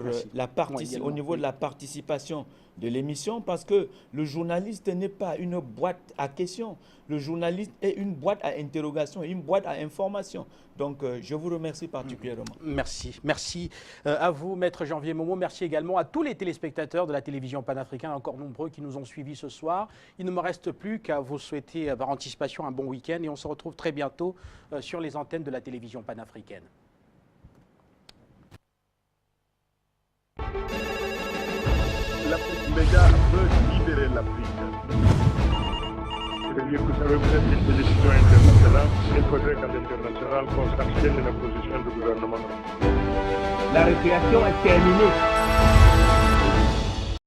au niveau de la participation de l'émission, parce que le journaliste n'est pas une boîte à questions. Le journaliste est une boîte à interrogation, une boîte à information. Donc, je vous remercie particulièrement. Merci. Merci à vous, Maître Janvier Momo. Merci également à tous les téléspectateurs de la télévision panafricaine, encore nombreux, qui nous ont suivis ce soir. Il ne me reste plus qu'à vous souhaiter par anticipation un bon week-end et on se retrouve très bientôt sur les antennes de la télévision panafricaine. L'Afrique Média veut libérer l'Afrique. C'est-à-dire que ça représente une décision internationale. Il faudrait qu'à l'international, qu'on s'abstienne de la position du gouvernement. La récréation est terminée.